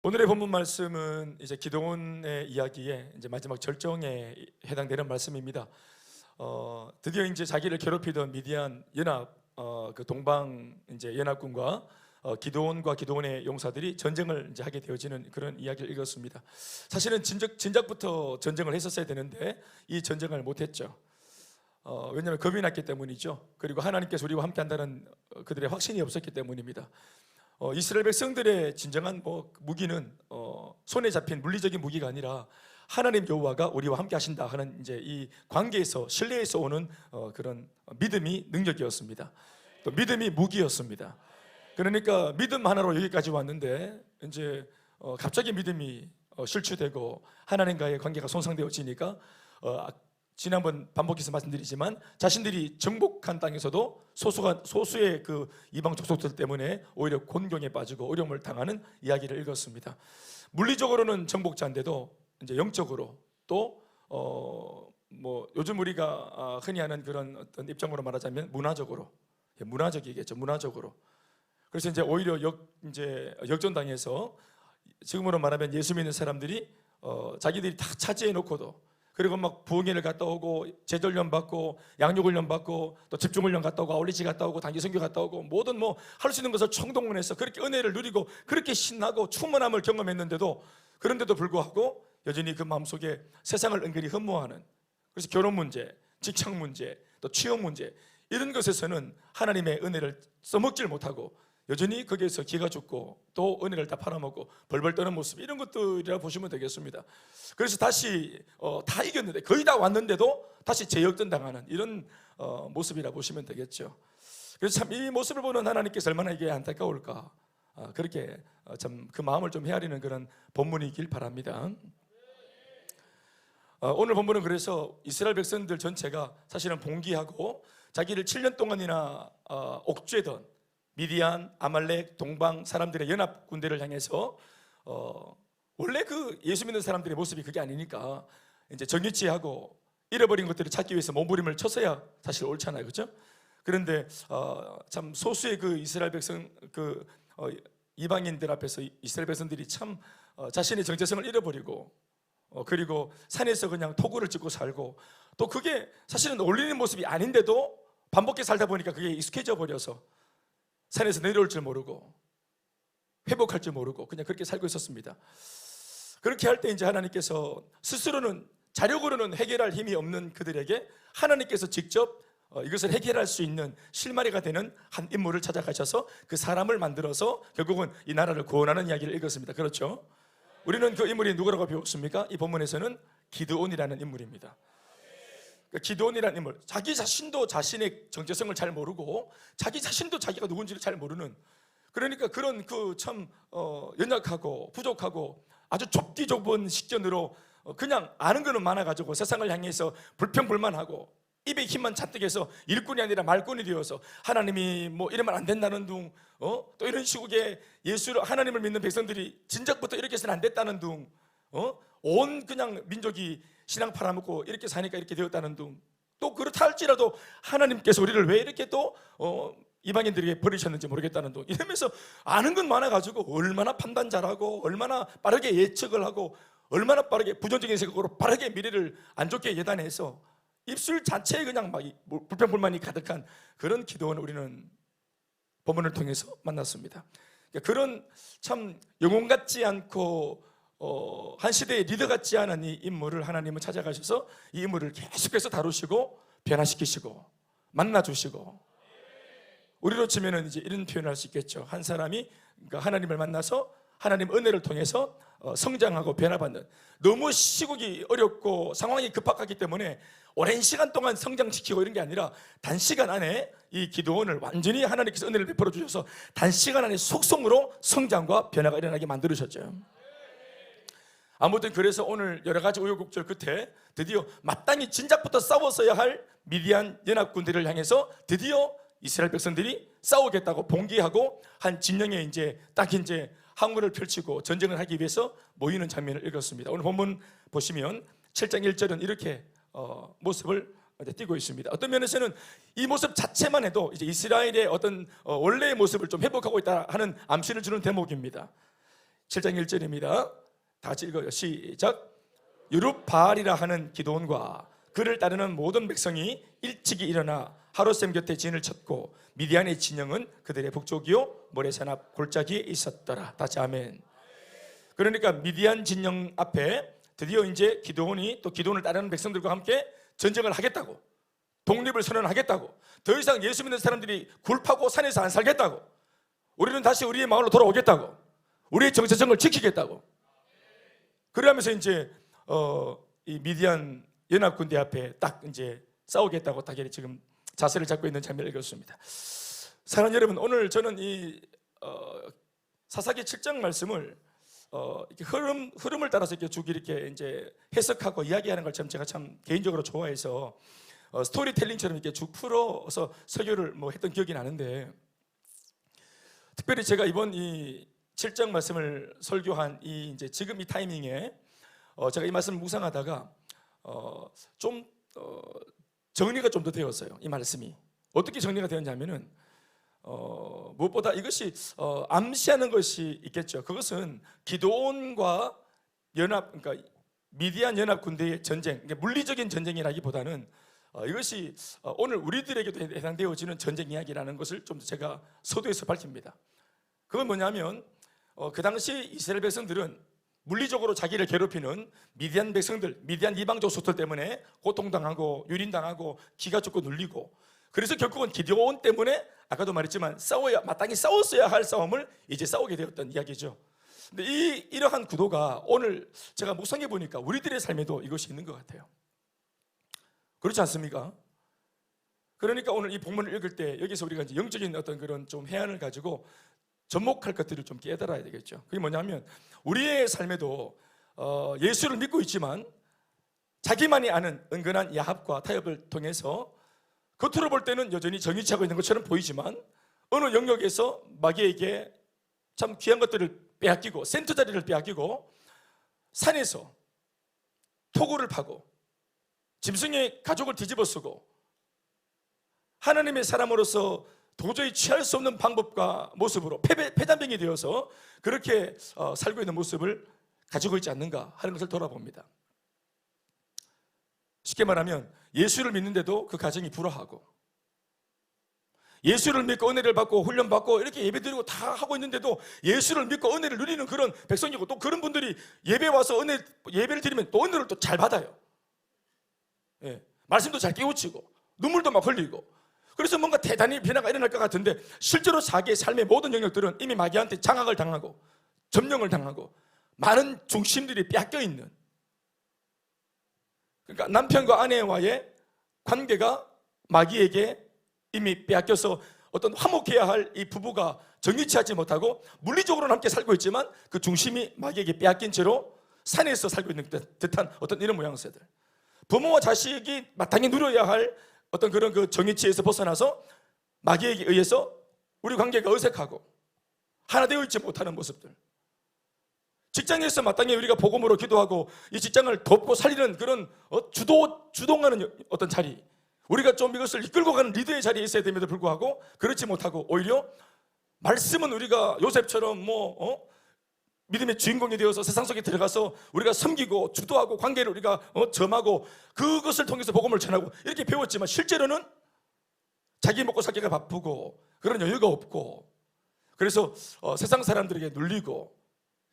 오늘의 본문 말씀은 이제 기드온의 이야기의 이제 마지막 절정에 해당되는 말씀입니다. 드디어 이제 자기를 괴롭히던 미디안 연합 그 동방 이제 연합군과 기드온과 기드온의 용사들이 전쟁을 이제 하게 되어지는 그런 이야기를 읽었습니다. 사실은 진작부터 전쟁을 했었어야 되는데 이 전쟁을 못했죠. 왜냐하면 겁이 났기 때문이죠. 그리고 하나님께서 우리와 함께한다는 그들의 확신이 없었기 때문입니다. 이스라엘 백성들의 진정한 무기는 손에 잡힌 물리적인 무기가 아니라 하나님 여호와가 우리와 함께 하신다 하는 이제 이 관계에서 신뢰에서 오는 그런 믿음이 능력이었습니다. 또 믿음이 무기였습니다. 그러니까 믿음 하나로 여기까지 왔는데 이제 갑자기 믿음이 실추되고 하나님과의 관계가 손상되어지니까 지난번 반복해서 말씀드리지만 자신들이 정복한 땅에서도 소수의 그 이방 족속들 때문에 오히려 곤경에 빠지고 어려움을 당하는 이야기를 읽었습니다. 물리적으로는 정복자인데도 이제 영적으로 또 요즘 우리가 흔히 하는 그런 어떤 입장으로 말하자면 문화적이겠죠. 문화적으로. 그래서 이제 오히려 역전당해서 지금으로 말하면 예수 믿는 사람들이 자기들이 다 차지해 놓고도, 그리고 막 부흥회를 갔다 오고 제전훈련 받고 양육훈련 받고 또 집중훈련 갔다 오고 아울리치 갔다 오고 단기 선교 갔다 오고 모든 할 수 있는 것을 총동원해서 그렇게 은혜를 누리고 그렇게 신나고 충만함을 경험했는데도, 그런데도 불구하고 여전히 그 마음속에 세상을 은근히 흠모하는, 그래서 결혼 문제, 직장 문제, 또 취업 문제 이런 것에서는 하나님의 은혜를 써먹질 못하고 여전히 거기에서 기가 죽고 또 은혜를 다 팔아먹고 벌벌 떠는 모습, 이런 것들이라 보시면 되겠습니다. 그래서 다시 다 이겼는데, 거의 다 왔는데도 다시 재역전당하는 이런 모습이라 보시면 되겠죠. 그래서 참 이 모습을 보는 하나님께서 얼마나 이게 안타까울까, 그렇게 참 그 마음을 좀 헤아리는 그런 본문이길 바랍니다. 오늘 본문은 그래서 이스라엘 백성들 전체가 사실은 봉기하고 자기를 7년 동안이나 옥죄던 미디안, 아말렉, 동방 사람들의 연합 군대를 향해서 원래 그 예수 믿는 사람들의 모습이 그게 아니니까 이제 정의치하고 잃어버린 것들을 찾기 위해서 몸부림을 쳤어야 사실 옳잖아요, 그렇죠? 그런데 참 소수의 그 이스라엘 백성, 그 이방인들 앞에서 이스라엘 백성들이 참 자신의 정체성을 잃어버리고 그리고 산에서 그냥 토구를 찢고 살고, 또 그게 사실은 어울리는 모습이 아닌데도 반복해 살다 보니까 그게 익숙해져 버려서 산에서 내려올 줄 모르고 회복할 줄 모르고 그냥 그렇게 살고 있었습니다. 그렇게 할 때 이제 하나님께서 스스로는 자력으로는 해결할 힘이 없는 그들에게 하나님께서 직접 이것을 해결할 수 있는 실마리가 되는 한 인물을 찾아가셔서 그 사람을 만들어서 결국은 이 나라를 구원하는 이야기를 읽었습니다. 그렇죠? 우리는 그 인물이 누구라고 배웠습니까? 이 본문에서는 기드온이라는 인물입니다. 기드온이라는 인물, 자기 자신도 자신의 정체성을 잘 모르고 자기 자신도 자기가 누군지를 잘 모르는, 그러니까 그런 그 참 연약하고 부족하고 아주 좁디 좁은 식견으로 그냥 아는 거는 많아가지고 세상을 향해서 불평불만하고 입에 힘만 잔뜩 해서 일꾼이 아니라 말꾼이 되어서 하나님이 이러면 안 된다는 둥, 또 이런 식의 하나님을 믿는 백성들이 진작부터 이렇게 해서는 안 됐다는 둥, 온 그냥 민족이 신앙 팔아먹고 이렇게 사니까 이렇게 되었다는 둥, 또 그렇다 할지라도 하나님께서 우리를 왜 이렇게 또 이방인들에게 버리셨는지 모르겠다는 둥, 이러면서 아는 건 많아가지고 얼마나 판단 잘하고 얼마나 빠르게 예측을 하고 얼마나 빠르게 부정적인 생각으로 빠르게 미래를 안 좋게 예단해서 입술 자체에 그냥 막 불평불만이 가득한 그런 기도원을 우리는 본문을 통해서 만났습니다. 그런 참 영혼 같지 않고 한 시대의 리더 같지 않은 이 인물을 하나님은 찾아가셔서 이 인물을 계속해서 다루시고 변화시키시고 만나주시고, 우리로 치면은 이제 이런 표현을 할 수 있겠죠. 한 사람이 그러니까 하나님을 만나서 하나님 은혜를 통해서 성장하고 변화받는, 너무 시국이 어렵고 상황이 급박하기 때문에 오랜 시간 동안 성장시키고 이런 게 아니라 단시간 안에 이 기드온을 완전히 하나님께서 은혜를 베풀어 주셔서 단시간 안에 속성으로 성장과 변화가 일어나게 만들으셨죠. 아무튼 그래서 오늘 여러 가지 우여곡절 끝에 드디어 마땅히 진작부터 싸웠어야 할 미디안 연합군대를 향해서 드디어 이스라엘 백성들이 싸우겠다고 봉기하고 한 진영에 이제 딱 이제 항구를 펼치고 전쟁을 하기 위해서 모이는 장면을 읽었습니다. 오늘 본문 보시면 7장 1절은 이렇게 모습을 띄고 있습니다. 어떤 면에서는 이 모습 자체만 해도 이제 이스라엘의 어떤 원래의 모습을 좀 회복하고 있다 하는 암시를 주는 대목입니다. 7장 1절입니다. 다 같이 읽어요. 시작. 여룹바알이라 하는 기드온과 그를 따르는 모든 백성이 일찍이 일어나 하롯셈 곁에 진을 쳤고 미디안의 진영은 그들의 북쪽이요 모래산 앞 골짜기에 있었더라. 다시 아멘. 그러니까 미디안 진영 앞에 드디어 이제 기드온이 또 기드온을 따르는 백성들과 함께 전쟁을 하겠다고, 독립을 선언하겠다고, 더 이상 예수 믿는 사람들이 굴파고 산에서 안 살겠다고, 우리는 다시 우리의 마을로 돌아오겠다고, 우리의 정체성을 지키겠다고. 그러면서 이제 이 미디안 연합군대 앞에 딱 이제 싸우겠다고 딱 지금 자세를 잡고 있는 장면을 읽었습니다. 사랑하는 여러분, 오늘 저는 이 사사기 7장 말씀을 이렇게 흐름을 따라서 이렇게 쭉 이렇게 이제 해석하고 이야기하는 걸 제가 참 개인적으로 좋아해서 스토리텔링처럼 이렇게 쭉 풀어서 설교를 했던 기억이 나는데, 특별히 제가 이번 이 7장 말씀을 설교한 이 이제 지금 이 타이밍에 제가 이 말씀을 묵상하다가 좀 정리가 좀 더 되었어요. 이 말씀이 어떻게 정리가 되었냐면은 무엇보다 이것이 암시하는 것이 있겠죠. 그것은 기드온과 그러니까 미디안 연합 군대의 전쟁, 그러니까 물리적인 전쟁이라기보다는 이것이 오늘 우리들에게도 해당되어지는 전쟁 이야기라는 것을 좀 제가 서두에서 밝힙니다. 그건 뭐냐면 그 당시 이스라엘 백성들은 물리적으로 자기를 괴롭히는 미디안 백성들, 미디안 이방족 소들 때문에 고통당하고 유린당하고 기가 죽고 눌리고, 그래서 결국은 기드온 때문에 아까도 말했지만 마땅히 싸웠어야 할 싸움을 이제 싸우게 되었던 이야기죠. 근데 이러한 구도가 오늘 제가 묵상해 보니까 우리들의 삶에도 이것이 있는 것 같아요. 그렇지 않습니까? 그러니까 오늘 이 본문을 읽을 때 여기서 우리가 이제 영적인 어떤 그런 좀 해안을 가지고 접목할 것들을 좀 깨달아야 되겠죠. 그게 뭐냐면 우리의 삶에도 예수를 믿고 있지만 자기만이 아는 은근한 야합과 타협을 통해서 겉으로 볼 때는 여전히 정의 취하고 있는 것처럼 보이지만 어느 영역에서 마귀에게 참 귀한 것들을 빼앗기고 센터 자리를 빼앗기고 산에서 토굴을 파고 짐승의 가족을 뒤집어쓰고 하나님의 사람으로서 도저히 취할 수 없는 방법과 모습으로 폐단병이 되어서 그렇게 살고 있는 모습을 가지고 있지 않는가 하는 것을 돌아봅니다. 쉽게 말하면 예수를 믿는데도 그 가정이 불화하고, 예수를 믿고 은혜를 받고 훈련받고 이렇게 예배드리고 다 하고 있는데도 예수를 믿고 은혜를 누리는 그런 백성이고, 또 그런 분들이 예배 와서 예배를 드리면 또 은혜를 또 잘 받아요. 예, 말씀도 잘 깨우치고 눈물도 막 흘리고, 그래서 뭔가 대단히 변화가 일어날 것 같은데 실제로 자기의 삶의 모든 영역들은 이미 마귀한테 장악을 당하고 점령을 당하고 많은 중심들이 빼앗겨 있는, 그러니까 남편과 아내와의 관계가 마귀에게 이미 빼앗겨서 어떤 화목해야 할 이 부부가 정의치하지 못하고 물리적으로는 함께 살고 있지만 그 중심이 마귀에게 빼앗긴 채로 산에서 살고 있는 듯한 어떤 이런 모양새들, 부모와 자식이 마땅히 누려야 할 어떤 그런 그 정의치에서 벗어나서 마귀에게 의해서 우리 관계가 어색하고 하나 되어 있지 못하는 모습들, 직장에서 마땅히 우리가 복음으로 기도하고 이 직장을 돕고 살리는 그런 주동하는 어떤 자리, 우리가 좀 이것을 이끌고 가는 리더의 자리에 있어야 됨에도 불구하고 그렇지 못하고 오히려 말씀은 우리가 요셉처럼 믿음의 주인공이 되어서 세상 속에 들어가서 우리가 섬기고 주도하고 관계를 우리가 점하고 그것을 통해서 복음을 전하고 이렇게 배웠지만 실제로는 자기 먹고 살기가 바쁘고 그런 여유가 없고, 그래서 세상 사람들에게 눌리고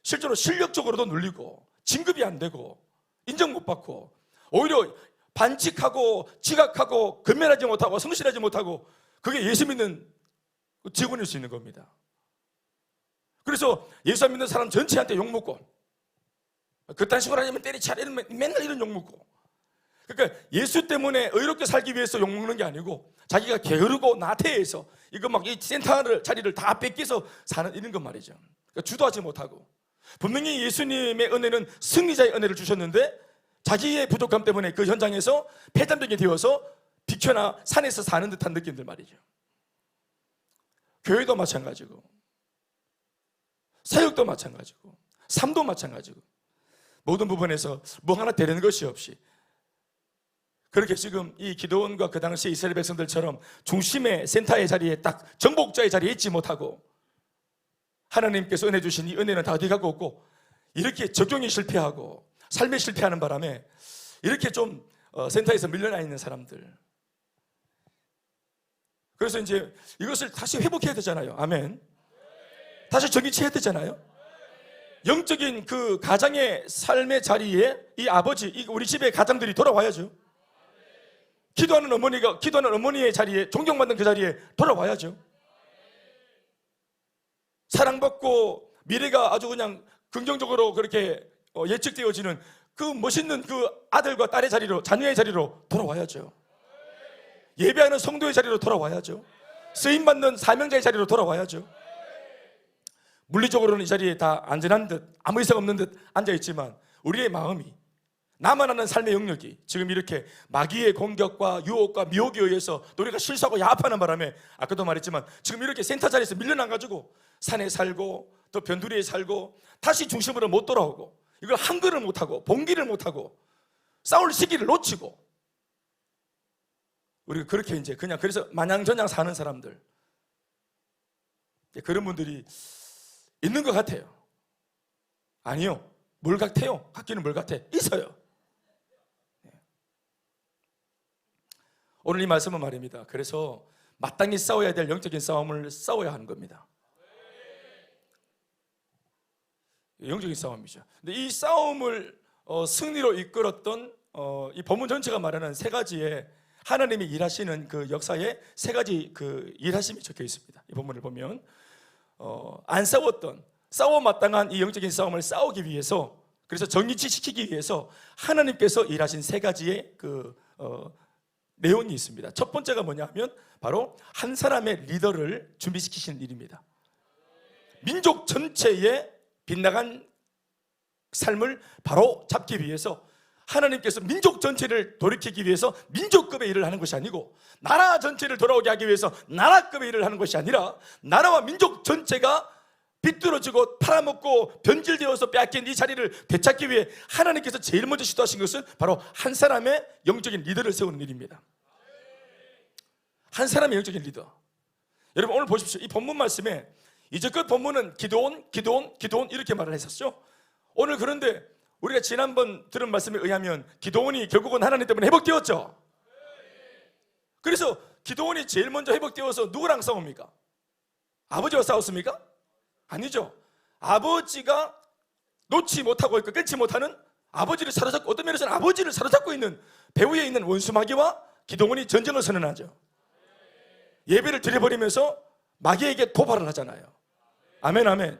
실제로 실력적으로도 눌리고 진급이 안 되고 인정 못 받고 오히려 반칙하고 지각하고 근면하지 못하고 성실하지 못하고, 그게 예수 믿는 직원일 수 있는 겁니다. 그래서 예수 안 믿는 사람 전체한테 욕먹고 그딴 식으로 하면 때리차려 맨날 이런 욕먹고, 그러니까 예수 때문에 의롭게 살기 위해서 욕먹는 게 아니고 자기가 게으르고 나태해서 이거 막 이 센터 자리를 다 뺏겨서 사는 이런 것 말이죠. 그러니까 주도하지 못하고, 분명히 예수님의 은혜는 승리자의 은혜를 주셨는데 자기의 부족함 때문에 그 현장에서 폐단병이 되어서 비켜나 산에서 사는 듯한 느낌들 말이죠. 교회도 마찬가지고 사역도 마찬가지고 삶도 마찬가지고 모든 부분에서 뭐 하나 되는 것이 없이 그렇게 지금 이 기드온과 그 당시 이스라엘 백성들처럼 중심의 센터의 자리에 딱 정복자의 자리에 있지 못하고 하나님께서 은혜 주신 이 은혜는 다 어디 가고 없고 이렇게 적용이 실패하고 삶에 실패하는 바람에 이렇게 좀 센터에서 밀려나 있는 사람들, 그래서 이제 이것을 다시 회복해야 되잖아요. 아멘. 다시 정의치해야 되잖아요. 영적인 그 가장의 삶의 자리에 이 아버지, 우리 집의 가장들이 돌아와야죠. 기도하는 어머니의 자리에, 존경받는 그 자리에 돌아와야죠. 사랑받고 미래가 아주 그냥 긍정적으로 그렇게 예측되어지는 그 멋있는 그 아들과 딸의 자리로, 자녀의 자리로 돌아와야죠. 예배하는 성도의 자리로 돌아와야죠. 쓰임받는 사명자의 자리로 돌아와야죠. 물리적으로는 이 자리에 다 안전한 듯 아무 이상 없는 듯 앉아있지만 우리의 마음이, 나만 아는 삶의 영역이 지금 이렇게 마귀의 공격과 유혹과 미혹에 의해서 우리가 실수하고 야합하는 바람에 아까도 말했지만 지금 이렇게 센터 자리에서 밀려나가지고 산에 살고 또 변두리에 살고 다시 중심으로 못 돌아오고 이걸 한글을 못하고 봉기를 못하고 싸울 시기를 놓치고 우리가 그렇게 이제 그냥 그래서 마냥저냥 사는 사람들, 그런 분들이 있는 것 같아요. 아니요, 뭘 같아요? 같기는 뭘 같아? 있어요. 오늘 이 말씀은 말입니다. 그래서 마땅히 싸워야 될 영적인 싸움을 싸워야 하는 겁니다. 영적인 싸움이죠. 근데 이 싸움을 승리로 이끌었던 이 본문 전체가 말하는 세 가지의 하나님이 일하시는 그 역사에 세 가지 그 일하심이 적혀 있습니다. 이 본문을 보면 안 싸웠던, 싸워 마땅한 이 영적인 싸움을 싸우기 위해서, 그래서 정리치 시키기 위해서 하나님께서 일하신 세 가지의 그 내용이 있습니다. 첫 번째가 뭐냐면 바로 한 사람의 리더를 준비시키시는 일입니다. 민족 전체의 빗나간 삶을 바로 잡기 위해서 하나님께서 민족 전체를 돌이키기 위해서 민족급의 일을 하는 것이 아니고, 나라 전체를 돌아오게 하기 위해서 나라급의 일을 하는 것이 아니라, 나라와 민족 전체가 비뚤어지고 팔아먹고 변질되어서 빼앗긴 이 자리를 되찾기 위해 하나님께서 제일 먼저 시도하신 것은 바로 한 사람의 영적인 리더를 세우는 일입니다. 한 사람의 영적인 리더. 여러분 오늘 보십시오. 이 본문 말씀에 이제껏 본문은 기드온 이렇게 말을 했었죠. 오늘 그런데 우리가 지난번 들은 말씀에 의하면 기드온이 결국은 하나님 때문에 회복되었죠. 그래서 기드온이 제일 먼저 회복되어서 누구랑 싸웁니까? 아버지와 싸웠습니까? 아니죠. 아버지가 놓지 못하고 있고 끊지 못하는, 아버지를 사로잡고, 어떤 면에서는 아버지를 사로잡고 있는 배후에 있는 원수 마귀와 기드온이 전쟁을 선언하죠. 예배를 드려버리면서 마귀에게 도발을 하잖아요. 아멘, 아멘.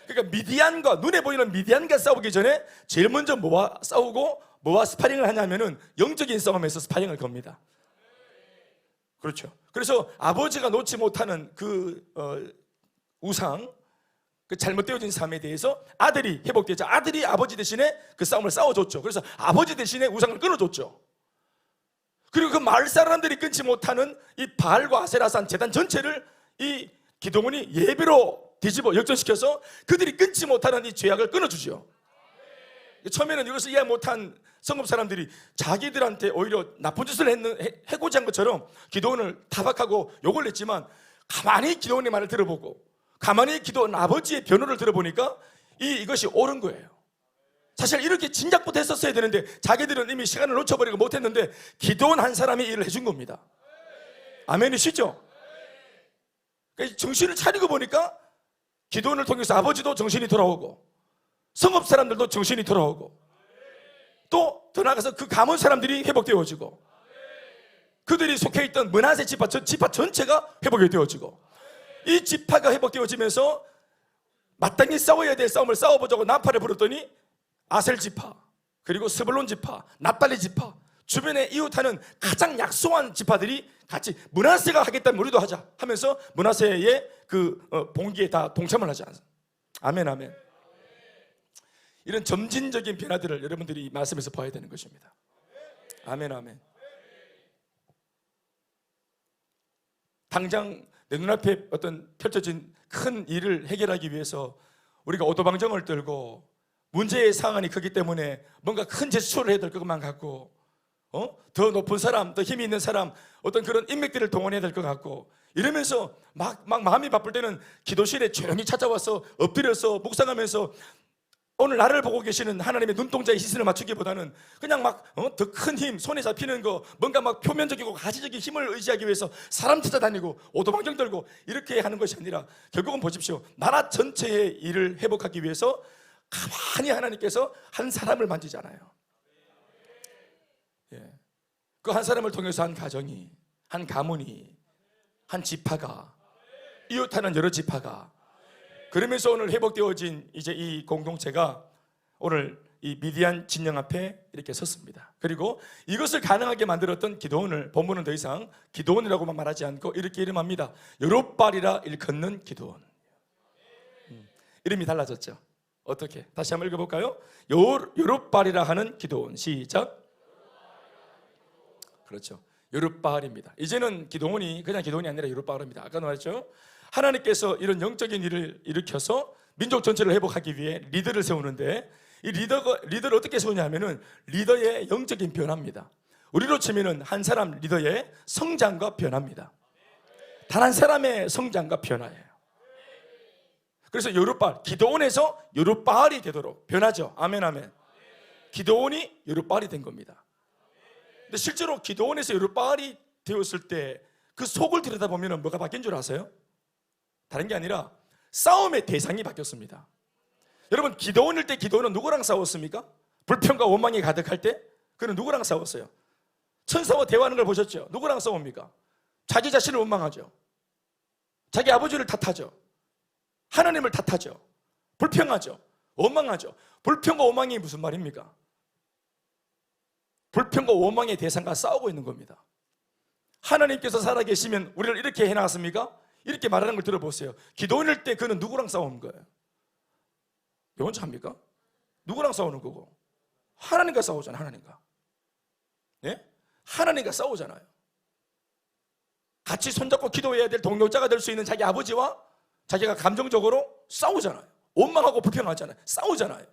그러니까 미디안과, 눈에 보이는 미디안과 싸우기 전에 제일 먼저 뭐와 싸우고 뭐와 스파링을 하냐면은 영적인 싸움에서 스파링을 겁니다. 그렇죠. 그래서 아버지가 놓지 못하는 그 우상, 그 잘못되어진 삶에 대해서 아들이 회복되자 아들이 아버지 대신에 그 싸움을 싸워줬죠. 그래서 아버지 대신에 우상을 끊어줬죠. 그리고 그 마을 사람들이 끊지 못하는 이 바알과 아세라산 제단 전체를 이 기드온이 예배로 뒤집어 역전시켜서 그들이 끊지 못하는 이 죄악을 끊어주죠. 처음에는 이것을 이해 못한 성읍 사람들이 자기들한테 오히려 나쁜 짓을 해고자 한 것처럼 기드온을 타박하고 욕을 냈지만, 가만히 기드온의 말을 들어보고 가만히 기드온 아버지의 변호를 들어보니까 이것이 옳은 거예요. 사실 이렇게 진작부터 했었어야 되는데 자기들은 이미 시간을 놓쳐버리고 못했는데 기드온 한 사람이 일을 해준 겁니다. 아멘이시죠? 그러니까 정신을 차리고 보니까 기드온을 통해서 아버지도 정신이 돌아오고 성읍 사람들도 정신이 돌아오고 또 더 나아가서 그 가문 사람들이 회복되어지고 그들이 속해 있던 므낫세 지파 전체가 회복이 되어지고 이 지파가 회복되어지면서 마땅히 싸워야 될 싸움을 싸워보자고 나팔을 불었더니 아셀 지파, 그리고 스불론 지파, 납달리 지파, 주변에 이웃하는 가장 약소한 지파들이 같이 므낫세가 하겠다면 우리도 하자 하면서 므낫세의 그 봉기에 다 동참을 하지 않습니까? 아멘, 아멘. 이런 점진적인 변화들을 여러분들이 이 말씀에서 봐야 되는 것입니다. 아멘, 아멘. 당장 내 눈앞에 어떤 펼쳐진 큰 일을 해결하기 위해서 우리가 오도방정을 들고 문제의 상황이 크기 때문에 뭔가 큰 제스처를 해야 될 것만 같고, 더 높은 사람, 더 힘이 있는 사람, 어떤 그런 인맥들을 동원해야 될 것 같고, 이러면서 막 마음이 바쁠 때는 기도실에 조용히 찾아와서 엎드려서 묵상하면서 오늘 나를 보고 계시는 하나님의 눈동자의 시선을 맞추기보다는 그냥 막 더 큰 힘, 손에 잡히는 거, 뭔가 막 표면적이고 가시적인 힘을 의지하기 위해서 사람 찾아다니고 오도방정 들고 이렇게 하는 것이 아니라, 결국은 보십시오, 나라 전체의 일을 회복하기 위해서 가만히 하나님께서 한 사람을 만지잖아요. 예. 그 한 사람을 통해서 한 가정이, 한 가문이, 한 지파가, 이웃하는 여러 지파가, 그러면서 오늘 회복되어진 이제 이 공동체가 오늘 이 미디안 진영 앞에 이렇게 섰습니다. 그리고 이것을 가능하게 만들었던 기드온을 본문은 더 이상 기드온이라고만 말하지 않고 이렇게 이름합니다. 여룹발이라 일컫는 기드온. 이름이 달라졌죠. 어떻게? 다시 한번 읽어볼까요? 여룹발이라 하는 기드온. 시작. 그렇죠. 여룹발입니다. 이제는 기드온이 그냥 기드온이 아니라 여룹발입니다. 아까 말했죠. 하나님께서 이런 영적인 일을 일으켜서 민족 전체를 회복하기 위해 리더를 세우는데, 이 리더를 어떻게 세우냐 하면은 리더의 영적인 변화입니다. 우리로 치면은 한 사람 리더의 성장과 변화입니다. 단 한 사람의 성장과 변화예요. 그래서 여룹발, 기드온에서 여룹발이 되도록 변하죠. 아멘, 아멘. 기드온이 여룹발이 된 겁니다. 근데 실제로 기드온에서 여룹발이 되었을 때 그 속을 들여다보면 뭐가 바뀐 줄 아세요? 다른 게 아니라 싸움의 대상이 바뀌었습니다. 여러분, 기드온일 때 기드온은 누구랑 싸웠습니까? 불평과 원망이 가득할 때 그는 누구랑 싸웠어요? 천사와 대화하는 걸 보셨죠? 누구랑 싸웁니까? 자기 자신을 원망하죠. 자기 아버지를 탓하죠. 하나님을 탓하죠. 불평하죠. 원망하죠. 불평과 원망이 무슨 말입니까? 불평과 원망의 대상과 싸우고 있는 겁니다. 하나님께서 살아계시면 우리를 이렇게 해놨습니까? 이렇게 말하는 걸 들어보세요. 기도원일 때 그는 누구랑 싸우는 거예요? 영원자입니까? 누구랑 싸우는 거고? 하나님과 싸우잖아요. 하나님과. 예? 하나님과 싸우잖아요. 같이 손잡고 기도해야 될 동료자가 될 수 있는 자기 아버지와 자기가 감정적으로 싸우잖아요. 원망하고 불평하잖아요. 싸우잖아요.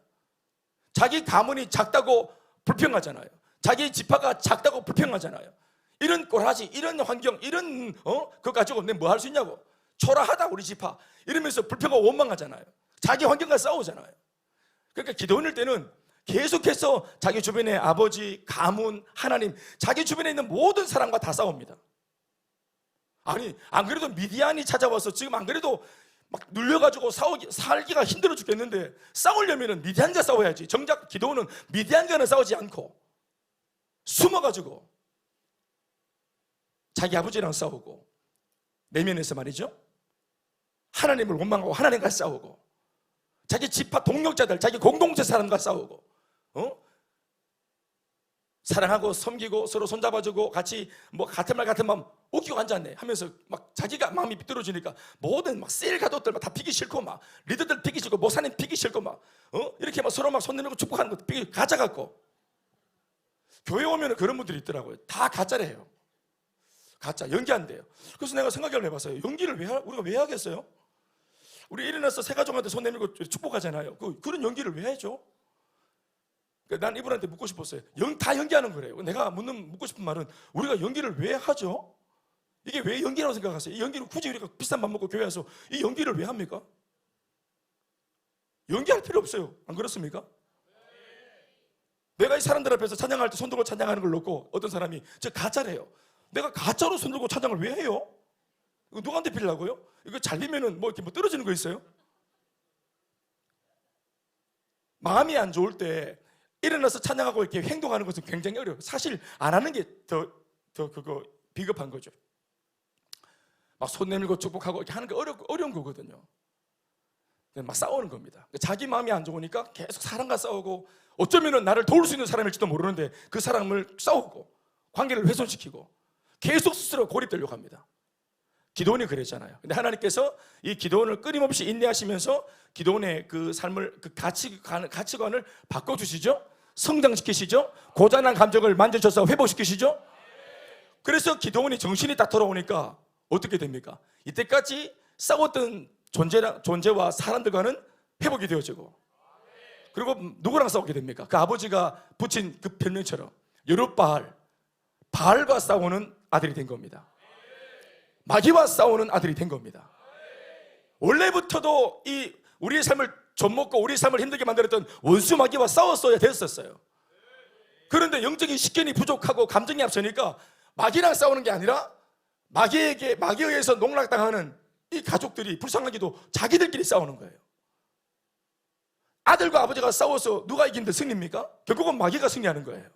자기 가문이 작다고 불평하잖아요. 자기 지파가 작다고 불평하잖아요. 이런 꼬라지, 이런 환경, 이런 그거 가지고 내가 뭐 할 수 있냐고, 초라하다 우리 지파, 이러면서 불평하고 원망하잖아요. 자기 환경과 싸우잖아요. 그러니까 기도원일 때는 계속해서 자기 주변의 아버지, 가문, 하나님, 자기 주변에 있는 모든 사람과 다 싸웁니다. 아니, 안 그래도 미디안이 찾아와서 지금 안 그래도 막 눌려가지고 살기가 힘들어 죽겠는데, 싸우려면 미디안과 싸워야지. 정작 기도원은 미디안과는 싸우지 않고 숨어가지고 자기 아버지랑 싸우고, 내면에서 말이죠, 하나님을 원망하고 하나님과 싸우고, 자기 지파 동력자들, 자기 공동체 사람과 싸우고, 사랑하고 섬기고 서로 손잡아주고 같이 뭐 같은 말 같은 마음 웃기고 앉았네 하면서 막 자기가 마음이 비뚤어지니까 모든 막 셀 가족들 막 다 피기 싫고, 막 리더들 피기 싫고, 목사님 피기 싫고, 막 이렇게 막 서로 막 손 내밀고 축복하는 것도 피기 가짜 같고. 교회 오면 그런 분들이 있더라고요. 다 가짜래요. 가짜, 연기 안 돼요. 그래서 내가 생각을 해봤어요. 연기를 우리가 왜 하겠어요? 우리 일어나서 새 가족한테 손 내밀고 축복하잖아요. 그런 연기를 왜 해줘? 난 이분한테 묻고 싶었어요. 다 연기하는 거래요. 내가 묻고 싶은 말은, 우리가 연기를 왜 하죠? 이게 왜 연기라고 생각하세요? 이 연기를 굳이 우리가 비싼 밥 먹고 교회 와서 이 연기를 왜 합니까? 연기할 필요 없어요. 안 그렇습니까? 내가 이 사람들 앞에서 찬양할 때 손 들고 찬양하는 걸 놓고 어떤 사람이 저 가짜래요. 내가 가짜로 손 들고 찬양을 왜 해요? 이거 누구한테 빌려고요? 이거 잘리면은 뭐 이렇게 뭐 떨어지는 거 있어요? 마음이 안 좋을 때 일어나서 찬양하고 이렇게 행동하는 것은 굉장히 어려워요. 사실 안 하는 게 더 그거 비겁한 거죠. 막 손 내밀고 축복하고 이렇게 하는 게 어려운 거거든요. 막 싸우는 겁니다. 자기 마음이 안 좋으니까 계속 사람과 싸우고, 어쩌면 나를 도울 수 있는 사람일지도 모르는데 그 사람을 싸우고 관계를 훼손시키고 계속 스스로 고립되려고 합니다. 기도원이 그랬잖아요. 근데 하나님께서 이 기도원을 끊임없이 인내하시면서 기도원의 그 삶을, 그 가치관을 바꿔주시죠. 성장시키시죠. 고장난 감정을 만져줘서 회복시키시죠. 그래서 기도원이 정신이 딱 돌아오니까 어떻게 됩니까? 이때까지 싸웠던 존재와 사람들과는 회복이 되어지고, 그리고 누구랑 싸우게 됩니까? 그 아버지가 붙인 그 별명처럼 여룻바알, 바알과 싸우는 아들이 된 겁니다. 마귀와 싸우는 아들이 된 겁니다. 원래부터도 이 우리의 삶을 좀먹고 우리의 삶을 힘들게 만들었던 원수 마귀와 싸웠어야 됐었어요. 그런데 영적인 식견이 부족하고 감정이 앞서니까 마귀랑 싸우는 게 아니라 마귀에 의해서 농락당하는 이 가족들이 불쌍하게도 자기들끼리 싸우는 거예요. 아들과 아버지가 싸워서 누가 이긴데 승리입니까? 결국은 마귀가 승리하는 거예요.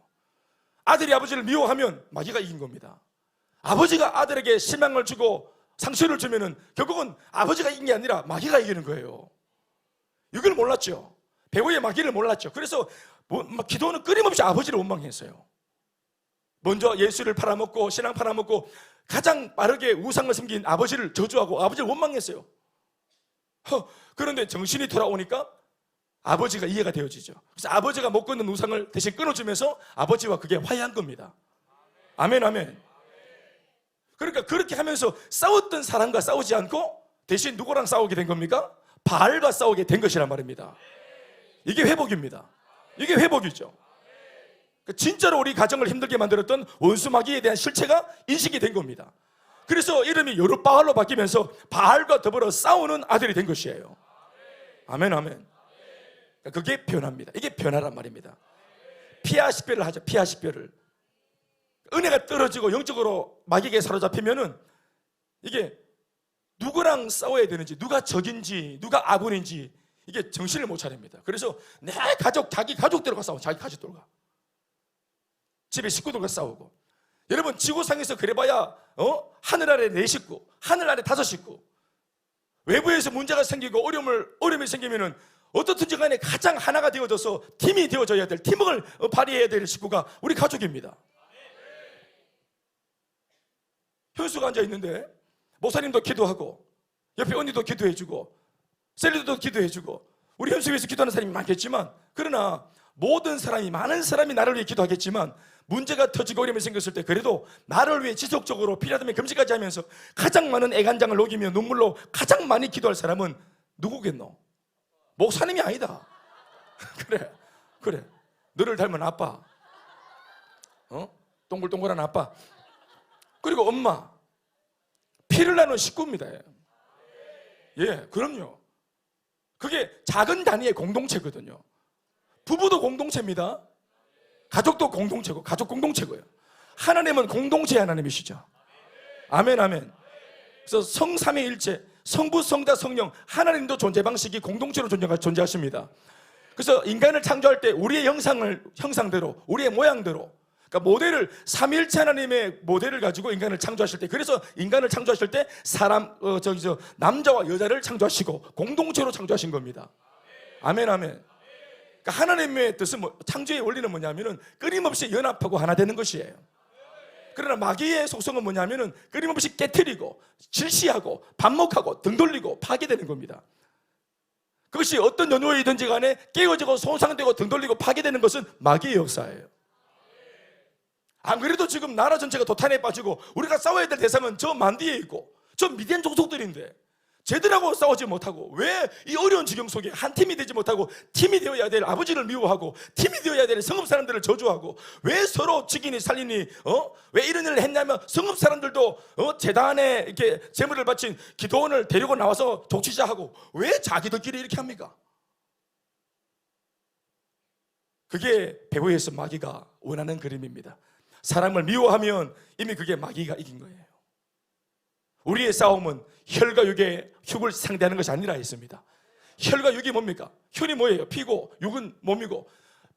아들이 아버지를 미워하면 마귀가 이긴 겁니다. 아버지가 아들에게 실망을 주고 상처를 주면은 결국은 아버지가 이긴 게 아니라 마귀가 이기는 거예요. 이걸 몰랐죠. 배우의 마귀를 몰랐죠. 그래서 기도는 끊임없이 아버지를 원망했어요. 먼저 예수를 팔아먹고 신앙 팔아먹고 가장 빠르게 우상을 섬긴 아버지를 저주하고 아버지를 원망했어요. 그런데 정신이 돌아오니까 아버지가 이해가 되어지죠. 그래서 아버지가 못 끊는 우상을 대신 끊어주면서 아버지와 그게 화해한 겁니다. 아멘, 아멘. 그러니까 그렇게 하면서 싸웠던 사람과 싸우지 않고 대신 누구랑 싸우게 된 겁니까? 바알과 싸우게 된 것이란 말입니다. 이게 회복입니다. 이게 회복이죠. 진짜로 우리 가정을 힘들게 만들었던 원수 마귀에 대한 실체가 인식이 된 겁니다. 그래서 이름이 여룻바알로 바뀌면서 바알과 더불어 싸우는 아들이 된 것이에요. 아멘, 아멘. 그게 변화입니다. 이게 변화란 말입니다. 피하식별을 하죠. 피하식별을. 은혜가 떨어지고 영적으로 마귀에게 사로잡히면은 이게 누구랑 싸워야 되는지, 누가 적인지, 누가 아군인지 이게 정신을 못 차립니다. 그래서 내 가족, 자기 가족들과 싸워. 자기 가족들과. 집에 식구들과 싸우고. 여러분 지구상에서 그래봐야 하늘 아래 4식구, 하늘 아래 5식구. 외부에서 문제가 생기고 어려움이 생기면은 어떻든지 간에 가장 하나가 되어져서 팀이 되어져야 될, 팀워크를 발휘해야 될 식구가 우리 가족입니다. 현수가 앉아 있는데 목사님도 기도하고 옆에 언니도 기도해주고 셀리도 기도해주고 우리 현수 위해서 기도하는 사람이 많겠지만, 그러나 많은 사람이 나를 위해 기도하겠지만 문제가 터지고 어려움이 생겼을 때 그래도 나를 위해 지속적으로 필요하다면 금식까지 하면서 가장 많은 애간장을 녹이며 눈물로 가장 많이 기도할 사람은 누구겠노? 목사님이 아니다. 그래 너를 닮은 아빠, 동글동글한 아빠, 그리고 엄마, 피를 나눈 식구입니다. 예, 그럼요. 그게 작은 단위의 공동체거든요. 부부도 공동체입니다. 가족도 공동체고, 가족 공동체고요. 하나님은 공동체 하나님이시죠. 아멘, 아멘. 그래서 성삼위일체, 성부, 성자, 성령, 하나님도 존재 방식이 공동체로 존재하십니다. 그래서 인간을 창조할 때 우리의 형상대로, 우리의 모양대로, 그러니까 모델을, 삼위일체 하나님의 모델을 가지고 인간을 창조하실 때, 그래서 인간을 창조하실 때 남자와 여자를 창조하시고 공동체로 창조하신 겁니다. 아멘, 아멘. 그러니까 하나님의 뜻은 창조의 원리는 뭐냐면은 끊임없이 연합하고 하나 되는 것이에요. 그러나 마귀의 속성은 뭐냐면은 끊임없이 깨트리고 질시하고 반목하고 등 돌리고 파괴되는 겁니다. 그것이 어떤 연호이든지 간에 깨어지고 손상되고 등 돌리고 파괴되는 것은 마귀의 역사예요. 안 그래도 지금 나라 전체가 도탄에 빠지고 우리가 싸워야 될 대상은 저 만디에 있고 저 미디안 종족들인데 쟤들하고 싸우지 못하고 왜 이 어려운 지경 속에 한 팀이 되지 못하고 팀이 되어야 될 아버지를 미워하고 팀이 되어야 될 성읍 사람들을 저주하고 왜 서로 죽이니 살리니 왜 이런 일을 했냐면 성읍 사람들도 제단에 이렇게 제물을 바친 기도원을 데리고 나와서 독치자하고 왜 자기들끼리 이렇게 합니까? 그게 배후에서 마귀가 원하는 그림입니다. 사람을 미워하면 이미 그게 마귀가 이긴 거예요. 우리의 싸움은 혈과 육의 흉을 상대하는 것이 아니라 했습니다. 혈과 육이 뭡니까? 혈이 뭐예요? 피고 육은 몸이고,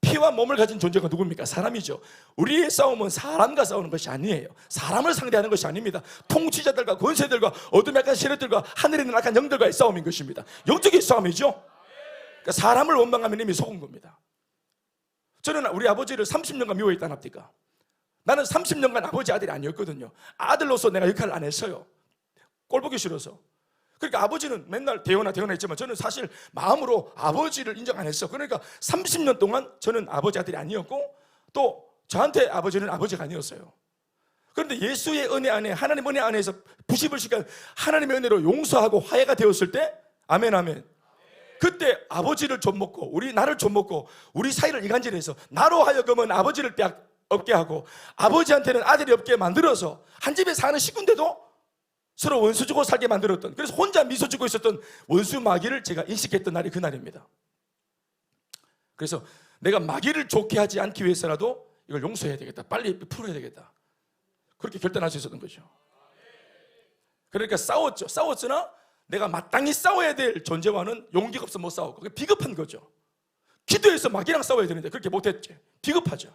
피와 몸을 가진 존재가 누굽니까? 사람이죠. 우리의 싸움은 사람과 싸우는 것이 아니에요. 사람을 상대하는 것이 아닙니다. 통치자들과 권세들과 어둠의 악한 세력들과 하늘에 있는 악한 영들과의 싸움인 것입니다. 영적인 싸움이죠. 그러니까 사람을 원망하면 이미 속은 겁니다. 저는 우리 아버지를 30년간 미워했다는 합니까? 나는 30년간 아버지 아들이 아니었거든요. 아들로서 내가 역할을 안 했어요. 꼴 보기 싫어서. 그러니까 아버지는 맨날 대원아 했지만 저는 사실 마음으로 아버지를 인정 안 했어. 그러니까 30년 동안 저는 아버지 아들이 아니었고 또 저한테 아버지는 아버지가 아니었어요. 그런데 예수의 은혜 안에, 하나님 은혜 안에서 부시불식한 하나님의 은혜로 용서하고 화해가 되었을 때, 아멘, 아멘. 그때 아버지를 좀 먹고 우리 나를 좀 먹고 우리 사이를 이간질해서 나로 하여금은 아버지를 빼앗 없게 하고 아버지한테는 아들이 없게 만들어서 한 집에 사는 식구인데도 서로 원수 주고 살게 만들었던, 그래서 혼자 미소 주고 있었던 원수 마귀를 제가 인식했던 날이 그날입니다. 그래서 내가 마귀를 좋게 하지 않기 위해서라도 이걸 용서해야 되겠다, 빨리 풀어야 되겠다, 그렇게 결단할 수 있었던 거죠. 그러니까 싸웠으나 내가 마땅히 싸워야 될 존재와는 용기가 없어 못 싸우고, 그게 비겁한 거죠. 기도해서 마귀랑 싸워야 되는데 그렇게 못했지. 비겁하죠.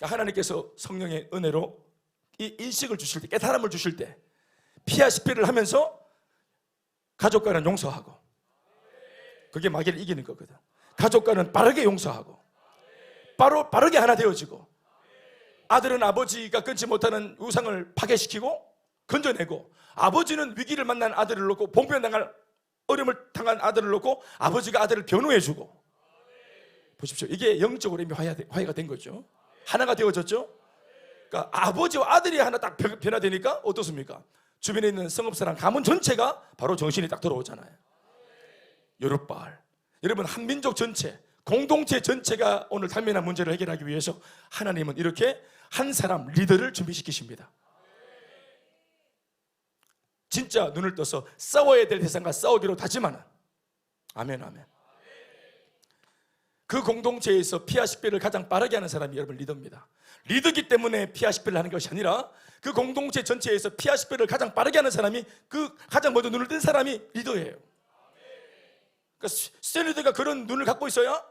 하나님께서 성령의 은혜로 이 인식을 주실 때, 깨달음을 주실 때 피하 식별을 하면서 가족과는 용서하고, 그게 마귀를 이기는 거거든. 가족과는 빠르게 용서하고 빠르게 하나 되어지고, 아들은 아버지가 끊지 못하는 우상을 파괴시키고 건져내고, 아버지는 위기를 만난 아들을 놓고 봉변당할 어려움을 당한 아들을 놓고 아버지가 아들을 변호해주고, 보십시오. 이게 영적으로 이미 화해가 된 거죠. 하나가 되어졌죠. 그러니까 아버지와 아들이 하나 딱 변화되니까 어떻습니까? 주변에 있는 성읍사랑 가문 전체가 바로 정신이 딱 돌아오잖아요. 여룻발. 여러분, 한민족 전체, 공동체 전체가 오늘 당면한 문제를 해결하기 위해서 하나님은 이렇게 한 사람 리더를 준비시키십니다. 진짜 눈을 떠서 싸워야 될 대상과 싸우기로 다짐하는, 아멘 아멘. 그 공동체에서 피하 식별을 가장 빠르게 하는 사람이 여러분 리더입니다. 리더기 때문에 피하 식별을 하는 것이 아니라 그 공동체 전체에서 피하 식별을 가장 빠르게 하는 사람이, 그 가장 먼저 눈을 뜬 사람이 리더예요. 그러니까 수전 리더가 그런 눈을 갖고 있어야